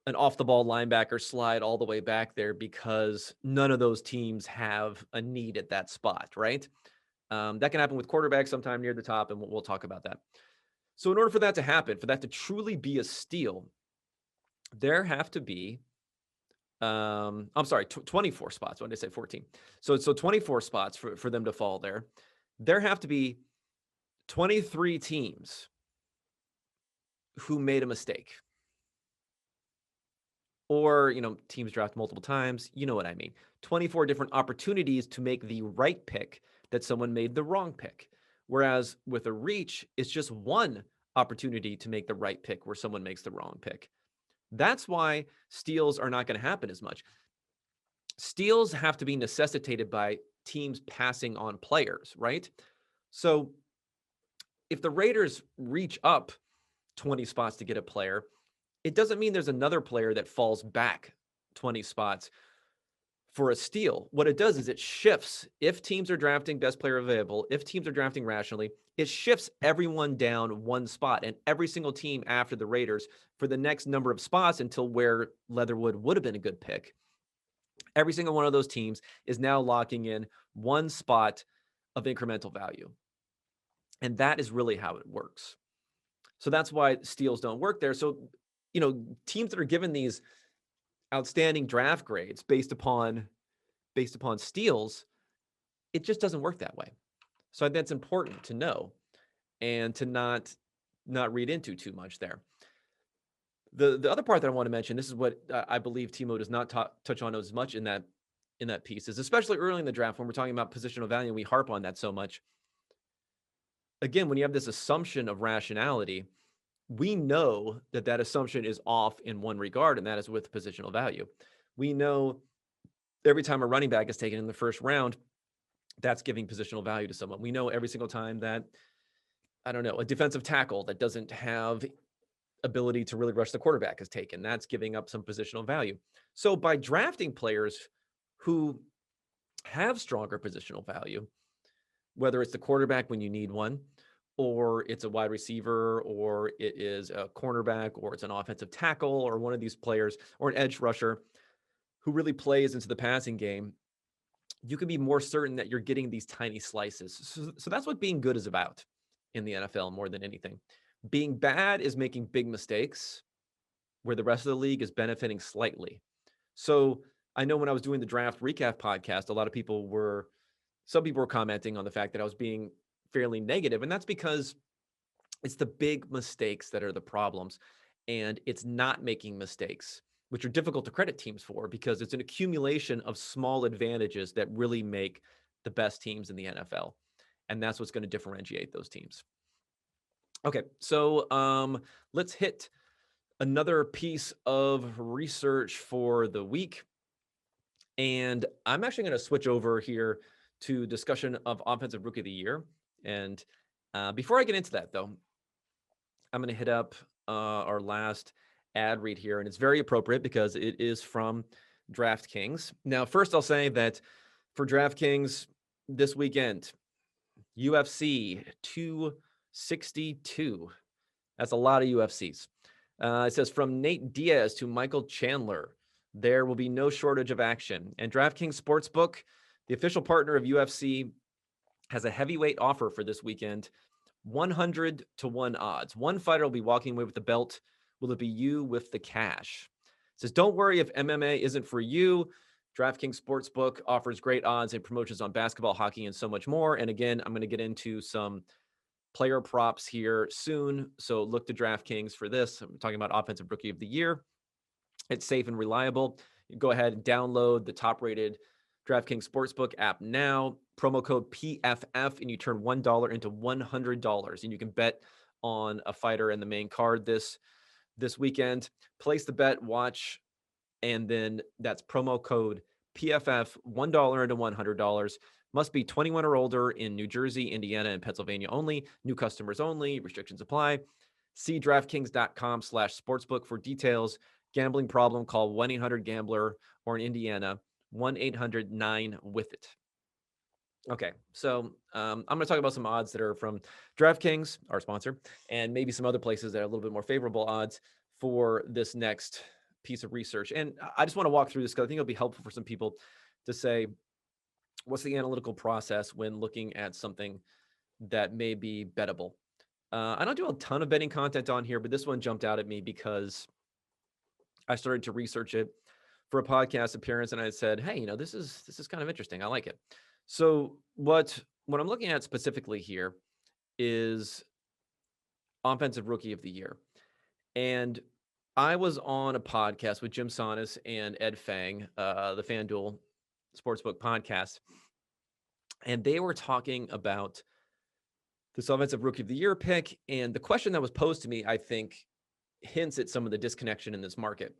an off the ball linebacker slide all the way back there because none of those teams have a need at that spot, right? That can happen with quarterbacks sometime near the top, and we'll talk about that. So in order for that to happen, for that to truly be a steal, there have to be, 24 spots. When did I say 14? So 24 spots for them to fall there. There have to be 23 teams who made a mistake. Or, teams draft multiple times. You know what I mean. 24 different opportunities to make the right pick that someone made the wrong pick. Whereas with a reach, it's just one opportunity to make the right pick where someone makes the wrong pick. That's why steals are not going to happen as much. Steals have to be necessitated by teams passing on players, right? So if the Raiders reach up 20 spots to get a player, it doesn't mean there's another player that falls back 20 spots for a steal. What it does is it shifts. If teams are drafting best player available, if teams are drafting rationally, it shifts everyone down one spot, and every single team after the Raiders for the next number of spots until where Leatherwood would have been a good pick. Every single one of those teams is now locking in one spot of incremental value. And that is really how it works. So that's why steals don't work there. So, teams that are given these outstanding draft grades based upon steals, it just doesn't work that way. So that's important to know and to not read into too much there. The other part that I want to mention, this is what I believe Timo does not touch on as much in that piece, is especially early in the draft when we're talking about positional value, and we harp on that so much. Again, when you have this assumption of rationality, we know that assumption is off in one regard, and that is with positional value. We know every time a running back is taken in the first round, that's giving positional value to someone. We know every single time that, a defensive tackle that doesn't have ability to really rush the quarterback is taken. That's giving up some positional value. So by drafting players who have stronger positional value, whether it's the quarterback when you need one, or it's a wide receiver, or it is a cornerback, or it's an offensive tackle, or one of these players, or an edge rusher who really plays into the passing game, you can be more certain that you're getting these tiny slices. So that's what being good is about in the NFL more than anything. Being bad is making big mistakes where the rest of the league is benefiting slightly. So I know when I was doing the draft recap podcast, some people were commenting on the fact that I was being fairly negative. And that's because it's the big mistakes that are the problems. And it's not making mistakes, which are difficult to credit teams for, because it's an accumulation of small advantages that really make the best teams in the NFL. And that's what's going to differentiate those teams. Okay, so let's hit another piece of research for the week. And I'm actually going to switch over here to discussion of Offensive Rookie of the Year. And before I get into that, though, I'm going to hit up our last ad read here. And it's very appropriate because it is from DraftKings. Now, first, I'll say that for DraftKings this weekend, UFC 262. That's a lot of UFCs. It says, from Nate Diaz to Michael Chandler, there will be no shortage of action. And DraftKings Sportsbook, the official partner of UFC, has a heavyweight offer for this weekend. 100-1 odds. One fighter will be walking away with the belt. Will it be you with the cash? It says, don't worry if MMA isn't for you. DraftKings Sportsbook offers great odds and promotions on basketball, hockey, and so much more. And again, I'm going to get into some player props here soon. So look to DraftKings for this. I'm talking about Offensive Rookie of the Year. It's safe and reliable. You go ahead and download the top-rated DraftKings Sportsbook app now. Promo code PFF, and you turn $1 into $100. And you can bet on a fighter in the main card this weekend. Place the bet, watch, and then that's promo code PFF, $1 into $100. Must be 21 or older in New Jersey, Indiana, and Pennsylvania only. New customers only. Restrictions apply. See DraftKings.com/sportsbook for details. Gambling problem, call 1-800-GAMBLER, or in Indiana, 1-800-9-WITH-IT. Okay, so I'm going to talk about some odds that are from DraftKings, our sponsor, and maybe some other places that are a little bit more favorable odds for this next piece of research. And I just want to walk through this because I think it'll be helpful for some people to say, what's the analytical process when looking at something that may be bettable? I don't do a ton of betting content on here, but this one jumped out at me because I started to research it for a podcast appearance, and I said, hey, this is kind of interesting. I like it. So what I'm looking at specifically here is Offensive Rookie of the Year. And I was on a podcast with Jim Sonis and Ed Fang, the FanDuel Sportsbook podcast, and they were talking about this Offensive Rookie of the Year pick. And the question that was posed to me, I think, hints at some of the disconnection in this market.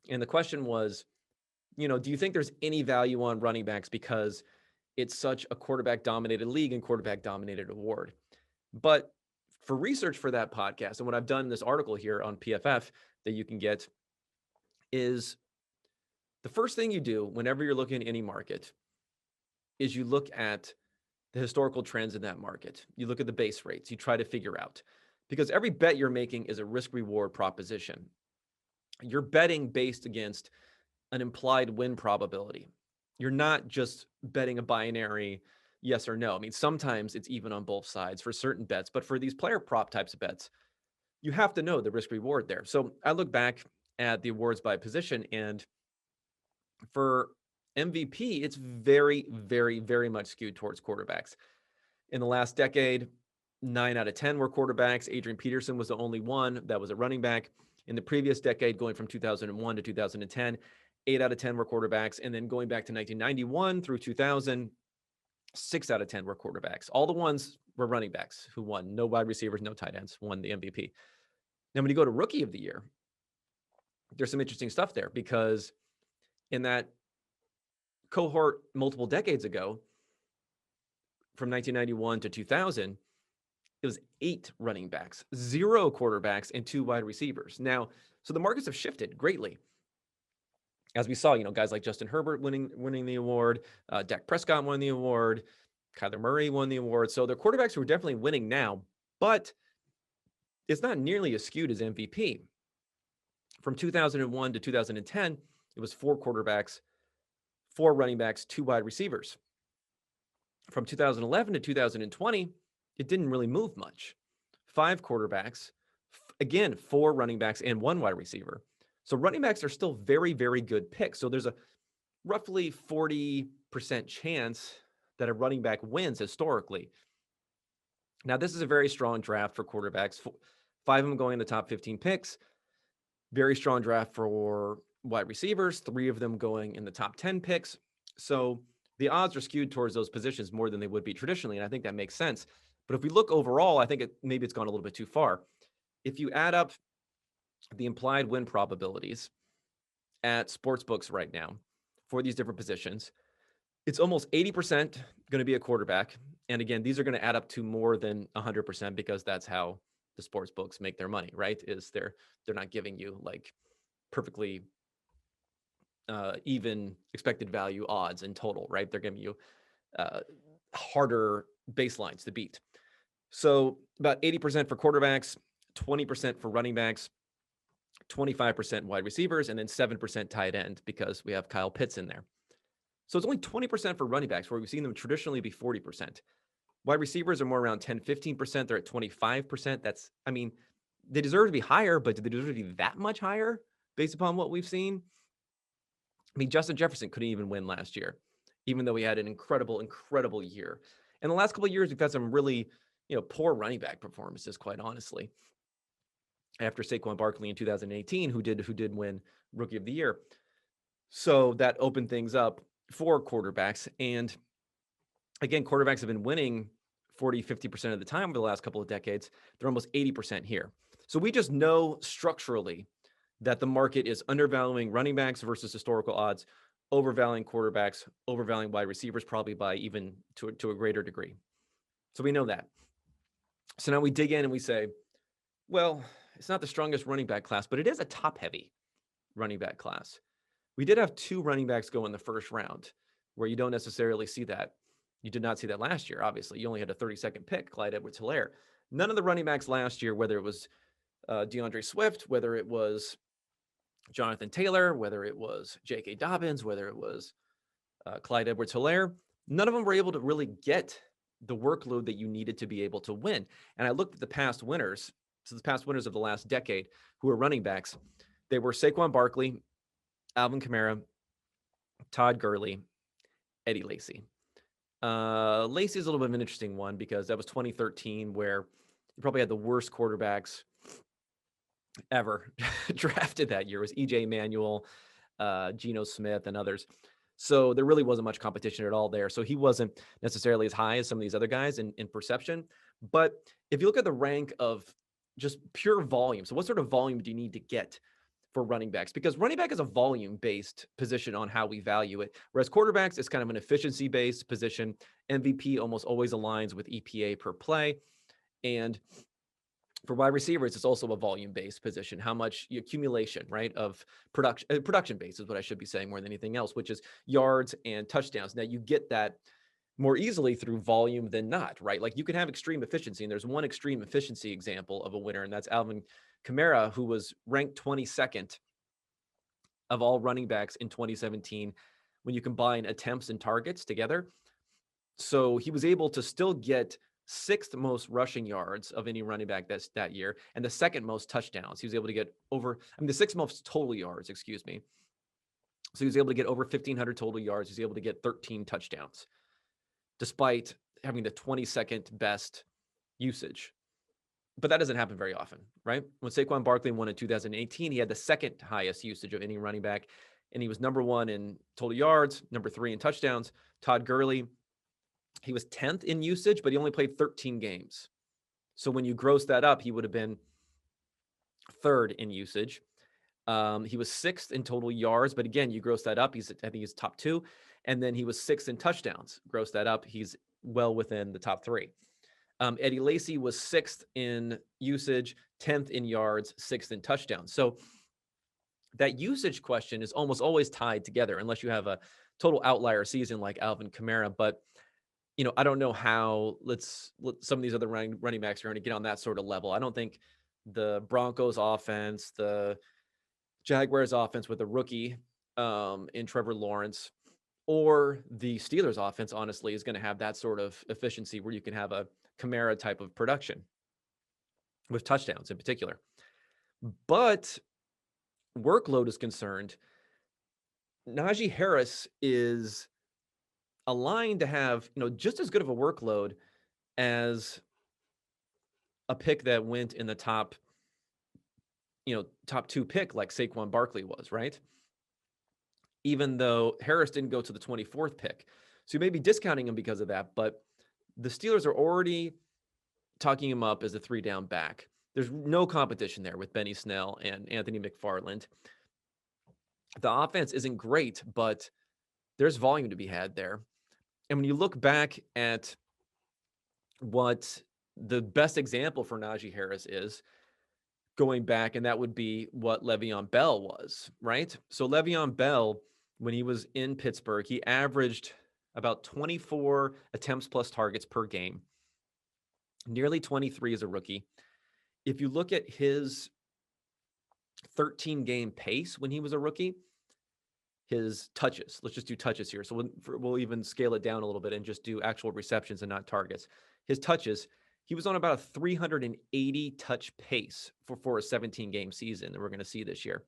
And the question was, do you think there's any value on running backs because it's such a quarterback-dominated league and quarterback-dominated award? But for research for that podcast, and what I've done in this article here on PFF that you can get, is the first thing you do whenever you're looking at any market is you look at the historical trends in that market. You look at the base rates. You try to figure out, because every bet you're making is a risk reward proposition. You're betting based against an implied win probability. You're not just betting a binary yes or no. I mean, sometimes it's even on both sides for certain bets, but for these player prop types of bets, you have to know the risk reward there. So I look back at the awards by position, and for MVP, it's very, very, very much skewed towards quarterbacks. In the last decade, 9 out of 10 were quarterbacks. Adrian Peterson was the only one that was a running back. In the previous decade, going from 2001 to 2010, 8 out of 10 were quarterbacks. And then going back to 1991 through 2000, 6 out of 10 were quarterbacks. All the ones were running backs who won. No wide receivers, no tight ends, won the MVP. Now, when you go to Rookie of the Year, there's some interesting stuff there, because in that cohort multiple decades ago, from 1991 to 2000, it was 8 running backs, 0 quarterbacks, and 2 wide receivers. Now, so the markets have shifted greatly. As we saw, guys like Justin Herbert winning the award, Dak Prescott won the award, Kyler Murray won the award. So they're quarterbacks who are definitely winning now, but it's not nearly as skewed as MVP. From 2001 to 2010, it was 4 quarterbacks, 4 running backs, 2 wide receivers. From 2011 to 2020, it didn't really move much. 5 quarterbacks, again, 4 running backs, and 1 wide receiver. So running backs are still very, very good picks. So there's a roughly 40% chance that a running back wins historically. Now, this is a very strong draft for quarterbacks. 5 of them going in the top 15 picks. Very strong draft for wide receivers. 3 of them going in the top 10 picks. So the odds are skewed towards those positions more than they would be traditionally, and I think that makes sense. But if we look overall, I think maybe it's gone a little bit too far. If you add up the implied win probabilities at sportsbooks right now for these different positions, it's almost 80% going to be a quarterback. And again, these are going to add up to more than 100%, because that's how the sports books make their money, right? Is they're not giving you like perfectly even expected value odds in total, right? They're giving you harder baselines to beat. So about 80% for quarterbacks, 20% for running backs, 25% wide receivers, and then 7% tight end, because we have Kyle Pitts in there. So it's only 20% for running backs, where we've seen them traditionally be 40%. Wide receivers are more around 10, 15%. They're at 25%. They deserve to be higher, but do they deserve to be that much higher based upon what we've seen? I mean, Justin Jefferson couldn't even win last year, even though he had an incredible, incredible year. In the last couple of years, we've had some really, poor running back performances, quite honestly. After Saquon Barkley in 2018, who did win Rookie of the Year. So that opened things up for quarterbacks. And again, quarterbacks have been winning 40, 50% of the time over the last couple of decades. They're almost 80% here. So we just know structurally that the market is undervaluing running backs versus historical odds, overvaluing quarterbacks, overvaluing wide receivers, probably by even to a greater degree. So we know that. So now we dig in and we say, well, it's not the strongest running back class, but it is a top-heavy running back class. We did have 2 running backs go in the first round, where you don't necessarily see that. You did not see that last year, obviously. You only had a 32nd pick, Clyde Edwards-Helaire. None of the running backs last year, whether it was DeAndre Swift, whether it was Jonathan Taylor, whether it was J.K. Dobbins, whether it was Clyde Edwards-Helaire, none of them were able to really get the workload that you needed to be able to win. And I looked at the past winners, so the past winners of the last decade, who are running backs. They were Saquon Barkley, Alvin Kamara, Todd Gurley, Eddie Lacy. Lacy is a little bit of an interesting one, because that was 2013, where you probably had the worst quarterbacks ever drafted that year. It was EJ Manuel, Geno Smith, and others. So there really wasn't much competition at all there. So he wasn't necessarily as high as some of these other guys in perception. But if you look at the rank of just pure volume, so what sort of volume do you need to get for running backs? Because running back is a volume-based position on how we value it, whereas quarterbacks is kind of an efficiency-based position. MVP almost always aligns with EPA per play. And for wide receivers, it's also a volume-based position. How much accumulation, right, of production-based is what I should be saying more than anything else, which is yards and touchdowns. Now, you get that more easily through volume than not, right? Like you can have extreme efficiency, and there's one extreme efficiency example of a winner, and that's Alvin Kamara, who was ranked 22nd of all running backs in 2017 when you combine attempts and targets together. So he was able to still get sixth most rushing yards of any running back that year, and the second most touchdowns. He was able to get the sixth most total yards, excuse me. So he was able to get over 1,500 total yards. He was able to get 13 touchdowns, despite having the 22nd best usage. But that doesn't happen very often, right? When Saquon Barkley won in 2018, he had the second highest usage of any running back, and he was number one in total yards, number three in touchdowns. Todd Gurley, he was 10th in usage, but he only played 13 games. So when you gross that up, he would have been third in usage. He was sixth in total yards, but again, you gross that up, I think he's top two. And then he was sixth in touchdowns. Gross that up, he's well within the top three. Eddie Lacy was sixth in usage, 10th in yards, sixth in touchdowns. So that usage question is almost always tied together, unless you have a total outlier season like Alvin Kamara. But I don't know how some of these other running backs are going to get on that sort of level. I don't think the Broncos offense, the Jaguars offense with a rookie in Trevor Lawrence, or the Steelers offense, honestly, is going to have that sort of efficiency where you can have a Kamara type of production with touchdowns in particular. But workload is concerned, Najee Harris is aligned to have, just as good of a workload as a pick that went in the top two pick like Saquon Barkley was, right? Even though Harris didn't go to the 24th pick. So you may be discounting him because of that, but the Steelers are already talking him up as a 3-down back. There's no competition there with Benny Snell and Anthony McFarland. The offense isn't great, but there's volume to be had there. And when you look back at what the best example for Najee Harris is, going back, and that would be what Le'Veon Bell was, right? So Le'Veon Bell, when he was in Pittsburgh, he averaged about 24 attempts plus targets per game, nearly 23 as a rookie. If you look at his 13-game pace when he was a rookie, his touches, let's just do touches here. So we'll even scale it down a little bit and just do actual receptions and not targets. His touches, he was on about a 380 touch pace for a 17-game season that we're going to see this year.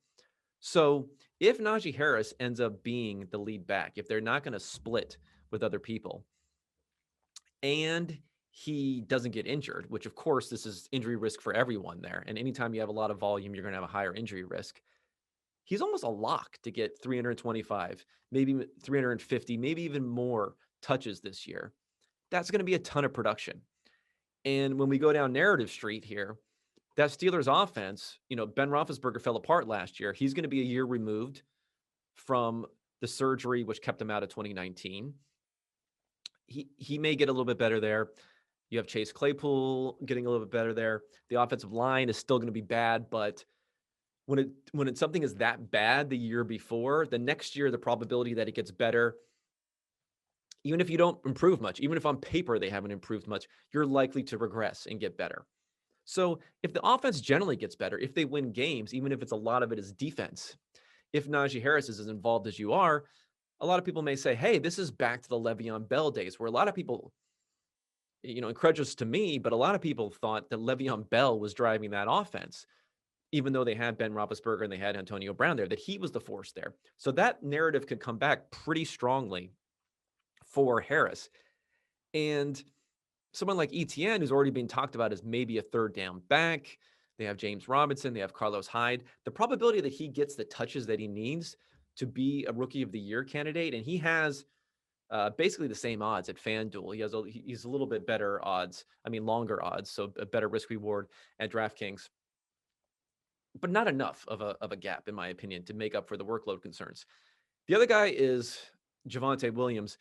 So if Najee Harris ends up being the lead back, if they're not going to split with other people, and he doesn't get injured, which of course this is injury risk for everyone there, and anytime you have a lot of volume, you're going to have a higher injury risk. He's almost a lock to get 325, maybe 350, maybe even more touches this year. That's going to be a ton of production. And when we go down narrative street here, that Steelers offense, Ben Roethlisberger fell apart last year. He's going to be a year removed from the surgery, which kept him out of 2019. He may get a little bit better there. You have Chase Claypool getting a little bit better there. The offensive line is still going to be bad, but when something is that bad the year before, the next year, the probability that it gets better, even if you don't improve much, even if on paper they haven't improved much, you're likely to regress and get better. So if the offense generally gets better, if they win games, even if it's a lot of it is defense, if Najee Harris is as involved as you are, a lot of people may say, hey, this is back to the Le'Veon Bell days, where a lot of people, incredulous to me, but a lot of people thought that Le'Veon Bell was driving that offense, even though they had Ben Roethlisberger and they had Antonio Brown there, that he was the force there. So that narrative could come back pretty strongly for Harris. And someone like ETN, who's already been talked about as maybe a 3rd-down back, they have James Robinson, they have Carlos Hyde. The probability that he gets the touches that he needs to be a Rookie of the Year candidate, and he has basically the same odds at FanDuel. He's a little bit better odds, longer odds, so a better risk reward at DraftKings, but not enough of a gap, in my opinion, to make up for the workload concerns. The other guy is Javonte Williams.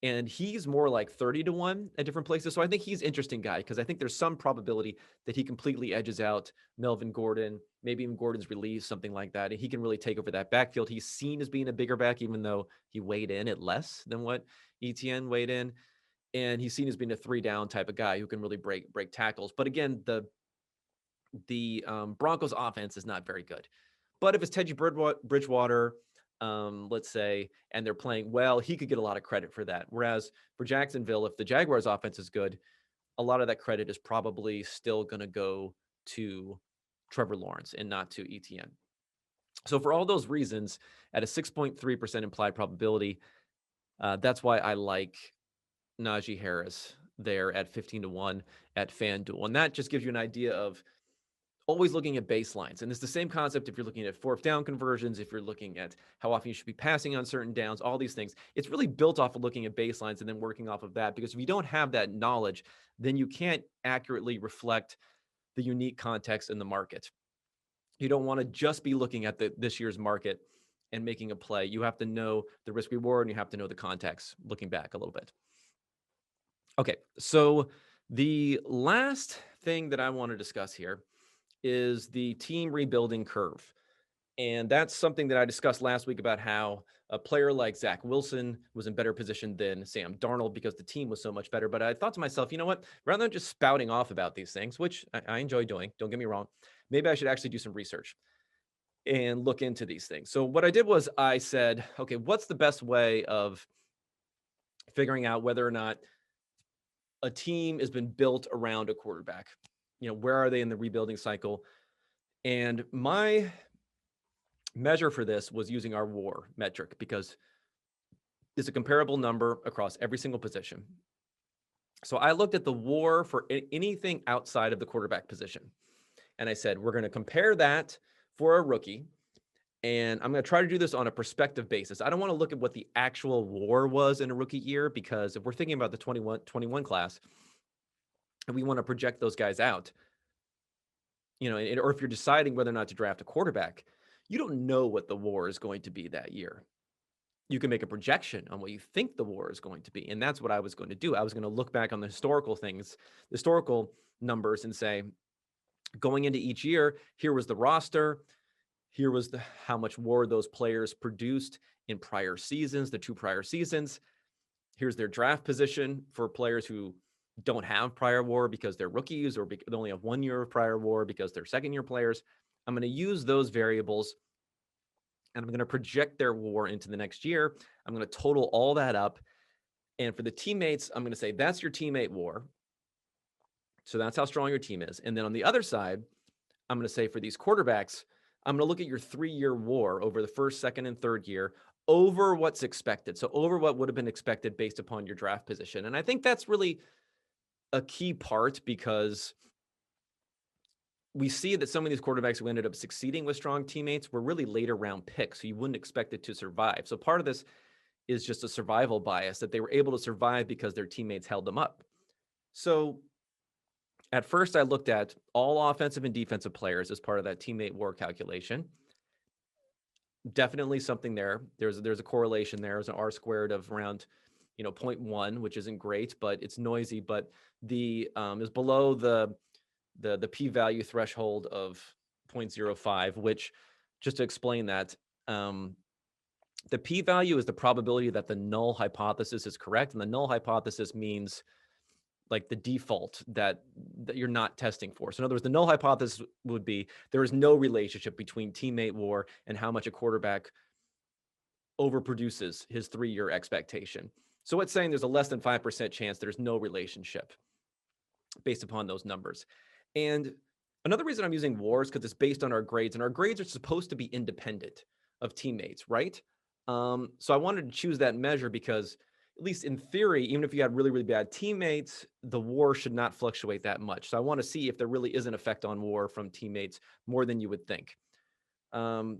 And he's more like 30-1 at different places. So I think he's an interesting guy because I think there's some probability that he completely edges out Melvin Gordon, maybe even Gordon's release, something like that. And he can really take over that backfield. He's seen as being a bigger back, even though he weighed in at less than what ETN weighed in. And he's seen as being a 3-down type of guy who can really break tackles. But again, the Broncos offense is not very good. But if it's Teddy Bridgewater, let's say, and they're playing well, he could get a lot of credit for that. Whereas for Jacksonville, if the Jaguars offense is good, a lot of that credit is probably still going to go to Trevor Lawrence and not to ETN. So for all those reasons, at a 6.3% implied probability, that's why I like Najee Harris there at 15-1 at FanDuel. And that just gives you an idea of always looking at baselines. And it's the same concept if you're looking at fourth down conversions, if you're looking at how often you should be passing on certain downs, all these things. It's really built off of looking at baselines and then working off of that. Because if you don't have that knowledge, then you can't accurately reflect the unique context in the market. You don't want to just be looking at this year's market and making a play. You have to know the risk reward and you have to know the context, looking back a little bit. Okay, so the last thing that I want to discuss here is the team rebuilding curve. And that's something that I discussed last week about how a player like Zach Wilson was in better position than Sam Darnold because the team was so much better. But I thought to myself, you know what? Rather than just spouting off about these things, which I enjoy doing, don't get me wrong, maybe I should actually do some research and look into these things. So what I did was I said, okay, what's the best way of figuring out whether or not a team has been built around a quarterback? You know, where are they in the rebuilding cycle? And my measure for this was using our WAR metric because it's a comparable number across every single position. So I looked at the WAR for anything outside of the quarterback position. And I said, we're going to compare that for a rookie. And I'm going to try to do this on a prospective basis. I don't want to look at what the actual WAR was in a rookie year, because if we're thinking about the 21 class and we want to project those guys out, you know, or if you're deciding whether or not to draft a quarterback, you don't know what the WAR is going to be that year. You can make a projection on what you think the WAR is going to be. And that's what I was going to do. I was going to look back on the historical numbers and say, going into each year, here was the roster. Here was how much WAR those players produced in prior seasons, the 2 prior seasons. Here's their draft position for players who don't have prior WAR because they're rookies, or they only have 1 year of prior WAR because they're second-year players. I'm going to use those variables, and I'm going to project their WAR into the next year. I'm going to total all that up. And for the teammates, I'm going to say, that's your teammate WAR. So that's how strong your team is. And then on the other side, I'm going to say for these quarterbacks, I'm going to look at your 3-year WAR over the first, second, and third year over what's expected. So over what would have been expected based upon your draft position. And I think that's really a key part, because we see that some of these quarterbacks who ended up succeeding with strong teammates were really later round picks, so you wouldn't expect it to survive. So part of this is just a survival bias, that they were able to survive because their teammates held them up. So at first, I looked at all offensive and defensive players as part of that teammate WAR calculation. Definitely something there. There's a correlation there. There's an R squared of around, 0.1, which isn't great, but it's noisy. But the is below the p-value threshold of 0.05, which, just to explain that, the p-value is the probability that the null hypothesis is correct, and the null hypothesis means like the default that you're not testing for. So in other words, the null hypothesis would be there is no relationship between teammate WAR and how much a quarterback overproduces his 3-year expectation. So it's saying there's a less than 5% chance there's no relationship based upon those numbers. And another reason I'm using WAR is because it's based on our grades, and our grades are supposed to be independent of teammates, right? So I wanted to choose that measure because, at least in theory, even if you had really, really bad teammates, the WAR should not fluctuate that much. So I want to see if there really is an effect on WAR from teammates more than you would think. So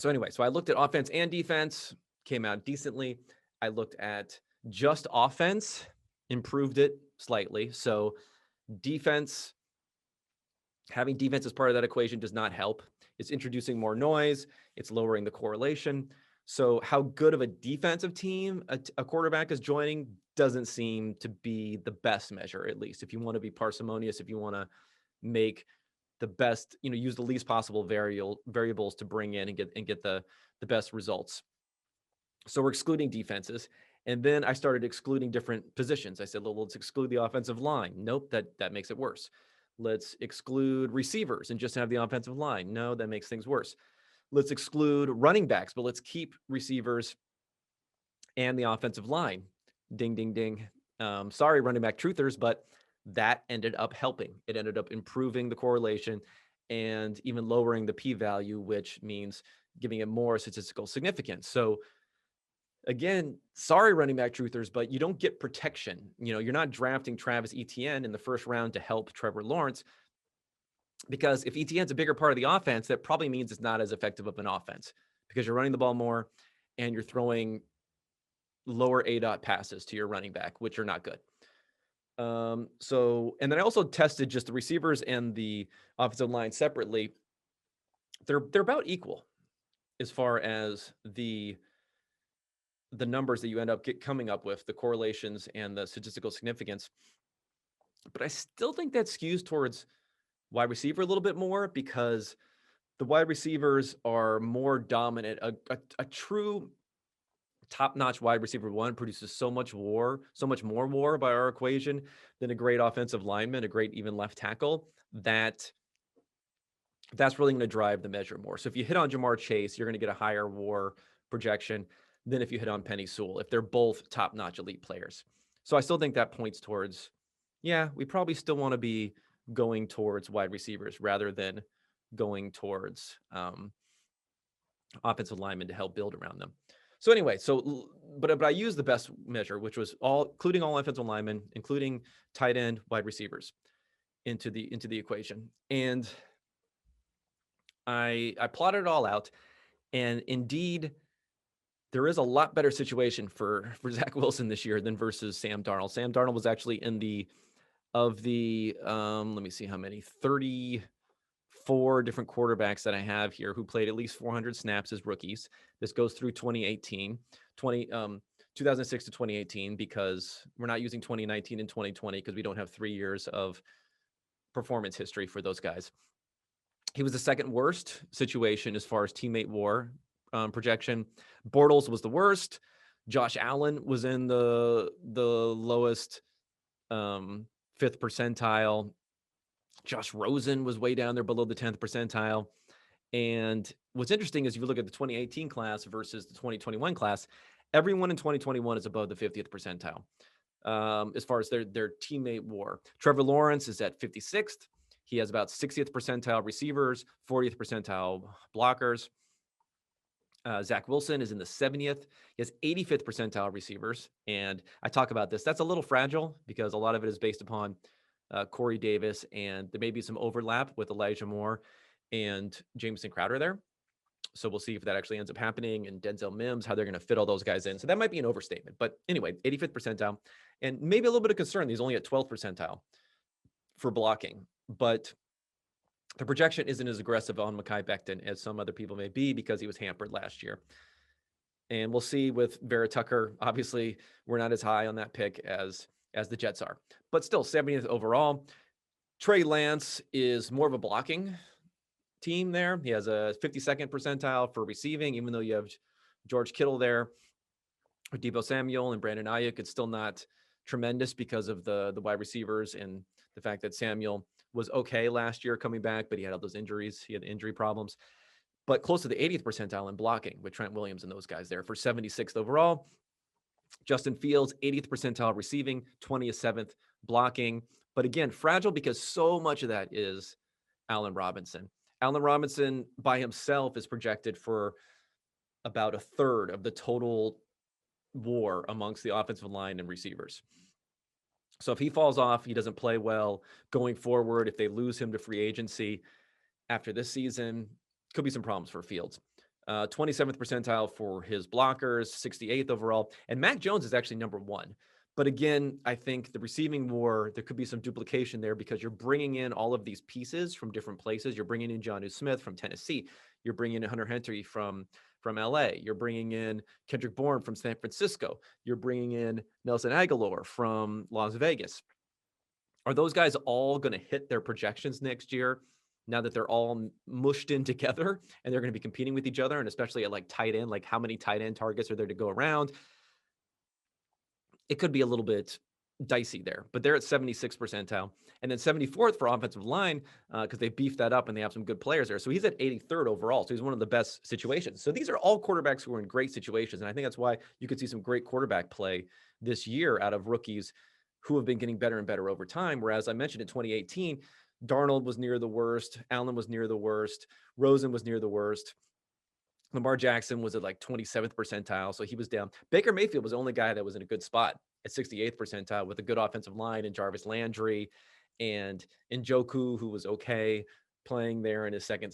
anyway, so I looked at offense and defense, came out decently. I looked at just offense, improved it slightly. So defense, having defense as part of that equation does not help. It's introducing more noise. It's lowering the correlation. So how good of a defensive team a quarterback is joining doesn't seem to be the best measure, at least if you want to be parsimonious, if you want to make the best, use the least possible variables to bring in and get the best results. So we're excluding defenses. And then I started excluding different positions. I said, well, let's exclude the offensive line. Nope, that makes it worse. Let's exclude receivers and just have the offensive line. No, that makes things worse. Let's exclude running backs, but let's keep receivers and the offensive line. Ding, ding, ding. Sorry, running back truthers, but that ended up helping. It ended up improving the correlation and even lowering the p-value, which means giving it more statistical significance. So again, sorry, running back truthers, but you don't get protection. You're not drafting Travis Etienne in the first round to help Trevor Lawrence, because if Etienne's a bigger part of the offense, that probably means it's not as effective of an offense because you're running the ball more and you're throwing lower ADOT passes to your running back, which are not good. And then I also tested just the receivers and the offensive line separately. They're about equal as far as the numbers that you end up coming up with, the correlations and the statistical significance. But I still think that skews towards wide receiver a little bit more because the wide receivers are more dominant. A true top-notch wide receiver one produces so much more war by our equation than a great offensive lineman, a great even left tackle, that's really going to drive the measure more. So if you hit on Jamar Chase, you're going to get a higher war projection than if you hit on Penny Sewell, if they're both top-notch elite players. So I still think that points towards, we probably still want to be going towards wide receivers rather than going towards offensive linemen to help build around them. So anyway, but I used the best measure, which was including all offensive linemen, including tight end, wide receivers into the equation. And I plotted it all out, and indeed, there is a lot better situation for Zach Wilson this year than versus Sam Darnold. Sam Darnold was actually in let me see how many, 34 different quarterbacks that I have here who played at least 400 snaps as rookies. This goes through 2006 to 2018, because we're not using 2019 and 2020 because we don't have 3 years of performance history for those guys. He was the second worst situation as far as teammate war projection. Bortles was the worst. Josh Allen was in the lowest 5th percentile. Josh Rosen was way down there below the 10th percentile. And what's interesting is if you look at the 2018 class versus the 2021 class, everyone in 2021 is above the 50th percentile as far as their teammate war. Trevor Lawrence is at 56th. He has about 60th percentile receivers, 40th percentile blockers. Zach Wilson is in the 70th. He has 85th percentile receivers. And I talk about this. That's a little fragile because a lot of it is based upon Corey Davis, and there may be some overlap with Elijah Moore and Jameson Crowder there. So we'll see if that actually ends up happening, and Denzel Mims, how they're going to fit all those guys in. So that might be an overstatement. But anyway, 85th percentile, and maybe a little bit of concern. He's only at 12th percentile for blocking. But the projection isn't as aggressive on Mekhi Becton as some other people may be because he was hampered last year. And we'll see with Vera Tucker. Obviously, we're not as high on that pick as the Jets are. But still, 70th overall. Trey Lance is more of a blocking team there. He has a 52nd percentile for receiving, even though you have George Kittle there. Deebo Samuel and Brandon Ayuk, it's still not tremendous because of the wide receivers and the fact that Samuel was okay last year coming back, but he had all those injuries. He had injury problems. But close to the 80th percentile in blocking with Trent Williams and those guys there for 76th overall. Justin Fields, 80th percentile receiving, 27th blocking. But again, fragile because so much of that is Allen Robinson. Allen Robinson by himself is projected for about a third of the total war amongst the offensive line and receivers. So if he falls off, he doesn't play well going forward. If they lose him to free agency after this season, could be some problems for Fields. 27th percentile for his blockers, 68th overall. And Mac Jones is actually number 1. But again, I think the receiving war, there could be some duplication there because you're bringing in all of these pieces from different places. You're bringing in Jonnu Smith from Tennessee. You're bringing in Hunter Henry from from LA. You're bringing in Kendrick Bourne from San Francisco. You're bringing in Nelson Aguilar from Las Vegas. Are those guys all going to hit their projections next year now that they're all mushed in together and they're going to be competing with each other? And especially at like tight end, like how many tight end targets are there to go around? It could be a little bit dicey there, but they're at 76th percentile. And then 74th for offensive line because they beefed that up and they have some good players there. So he's at 83rd overall. So he's one of the best situations. So these are all quarterbacks who are in great situations. And I think that's why you could see some great quarterback play this year out of rookies who have been getting better and better over time. Whereas I mentioned in 2018, Darnold was near the worst. Allen was near the worst. Rosen was near the worst. Lamar Jackson was at like 27th percentile, so he was down. Baker Mayfield was the only guy that was in a good spot at 68th percentile with a good offensive line and Jarvis Landry and Njoku, who was okay playing there in his second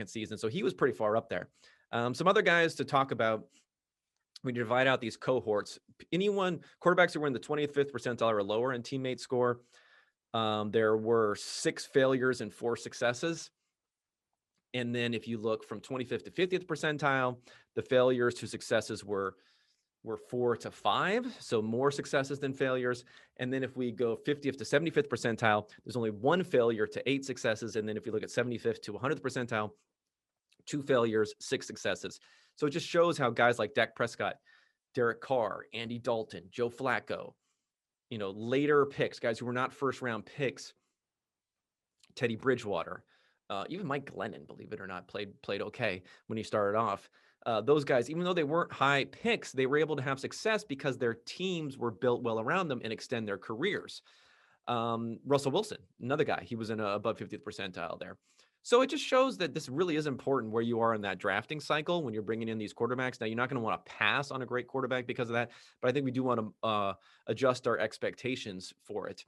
season. So he was pretty far up there. Some other guys to talk about. We divide out these cohorts. Quarterbacks who were in the 25th percentile or lower in teammate score, there were 6 failures and 4 successes. And then if you look from 25th to 50th percentile, the failures to successes were 4 to 5, so more successes than failures. And then if we go 50th to 75th percentile, there's only 1 failure to 8 successes. And then if you look at 75th to 100th percentile, 2 failures, 6 successes. So it just shows how guys like Dak Prescott, Derek Carr, Andy Dalton, Joe Flacco, later picks, guys who were not first-round picks, Teddy Bridgewater, even Mike Glennon, believe it or not, played okay when he started off. Those guys, even though they weren't high picks, they were able to have success because their teams were built well around them and extend their careers. Russell Wilson, another guy, he was in above 50th percentile there. So it just shows that this really is important where you are in that drafting cycle when you're bringing in these quarterbacks. Now, you're not going to want to pass on a great quarterback because of that, but I think we do want to adjust our expectations for it.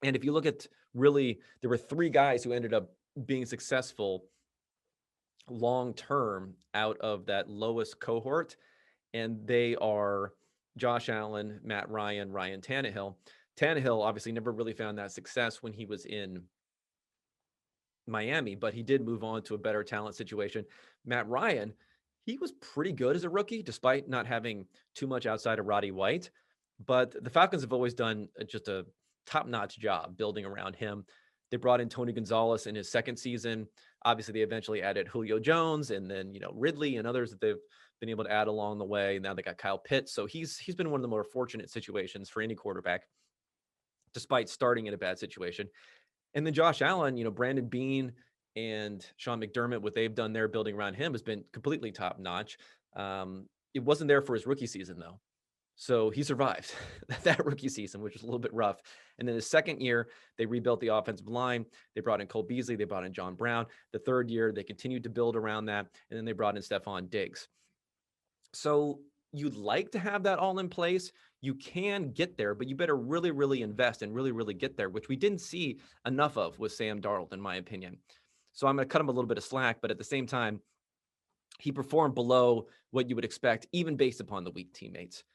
And if you look at there were 3 guys who ended up being successful long-term out of that lowest cohort, and they are Josh Allen, Matt Ryan, Ryan Tannehill. Tannehill obviously never really found that success when he was in Miami, but he did move on to a better talent situation. Matt Ryan, he was pretty good as a rookie, despite not having too much outside of Roddy White. But the Falcons have always done just a top-notch job building around him. They brought in Tony Gonzalez in his second season. Obviously, they eventually added Julio Jones and then, Ridley and others that they've been able to add along the way. Now they got Kyle Pitts. So he's been one of the more fortunate situations for any quarterback, despite starting in a bad situation. And then Josh Allen, Brandon Beane and Sean McDermott, what they've done there building around him has been completely top-notch. It wasn't there for his rookie season, though. So he survived that rookie season, which was a little bit rough. And then the second year, they rebuilt the offensive line. They brought in Cole Beasley. They brought in John Brown. The third year, they continued to build around that. And then they brought in Stephon Diggs. So you'd like to have that all in place. You can get there, but you better really, really invest and really, really get there, which we didn't see enough of with Sam Darnold, in my opinion. So I'm going to cut him a little bit of slack, but at the same time, he performed below what you would expect, even based upon the weak teammates.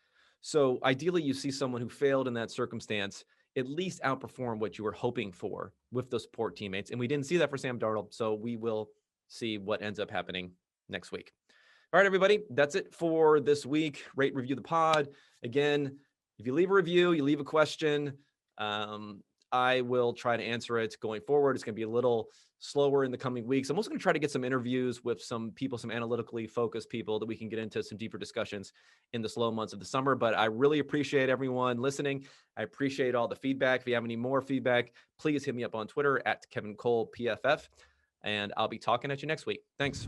So ideally, you see someone who failed in that circumstance at least outperform what you were hoping for with those support teammates. And we didn't see that for Sam Darnold, so we will see what ends up happening next week. All right, everybody, that's it for this week. Rate, review the pod. Again, if you leave a review, you leave a question, I will try to answer it going forward. It's going to be a little slower in the coming weeks. I'm also going to try to get some interviews with some people, some analytically focused people that we can get into some deeper discussions in the slow months of the summer. But I really appreciate everyone listening. I appreciate all the feedback. If you have any more feedback, please hit me up on Twitter at Kevin Cole PFF, and I'll be talking at you next week. Thanks.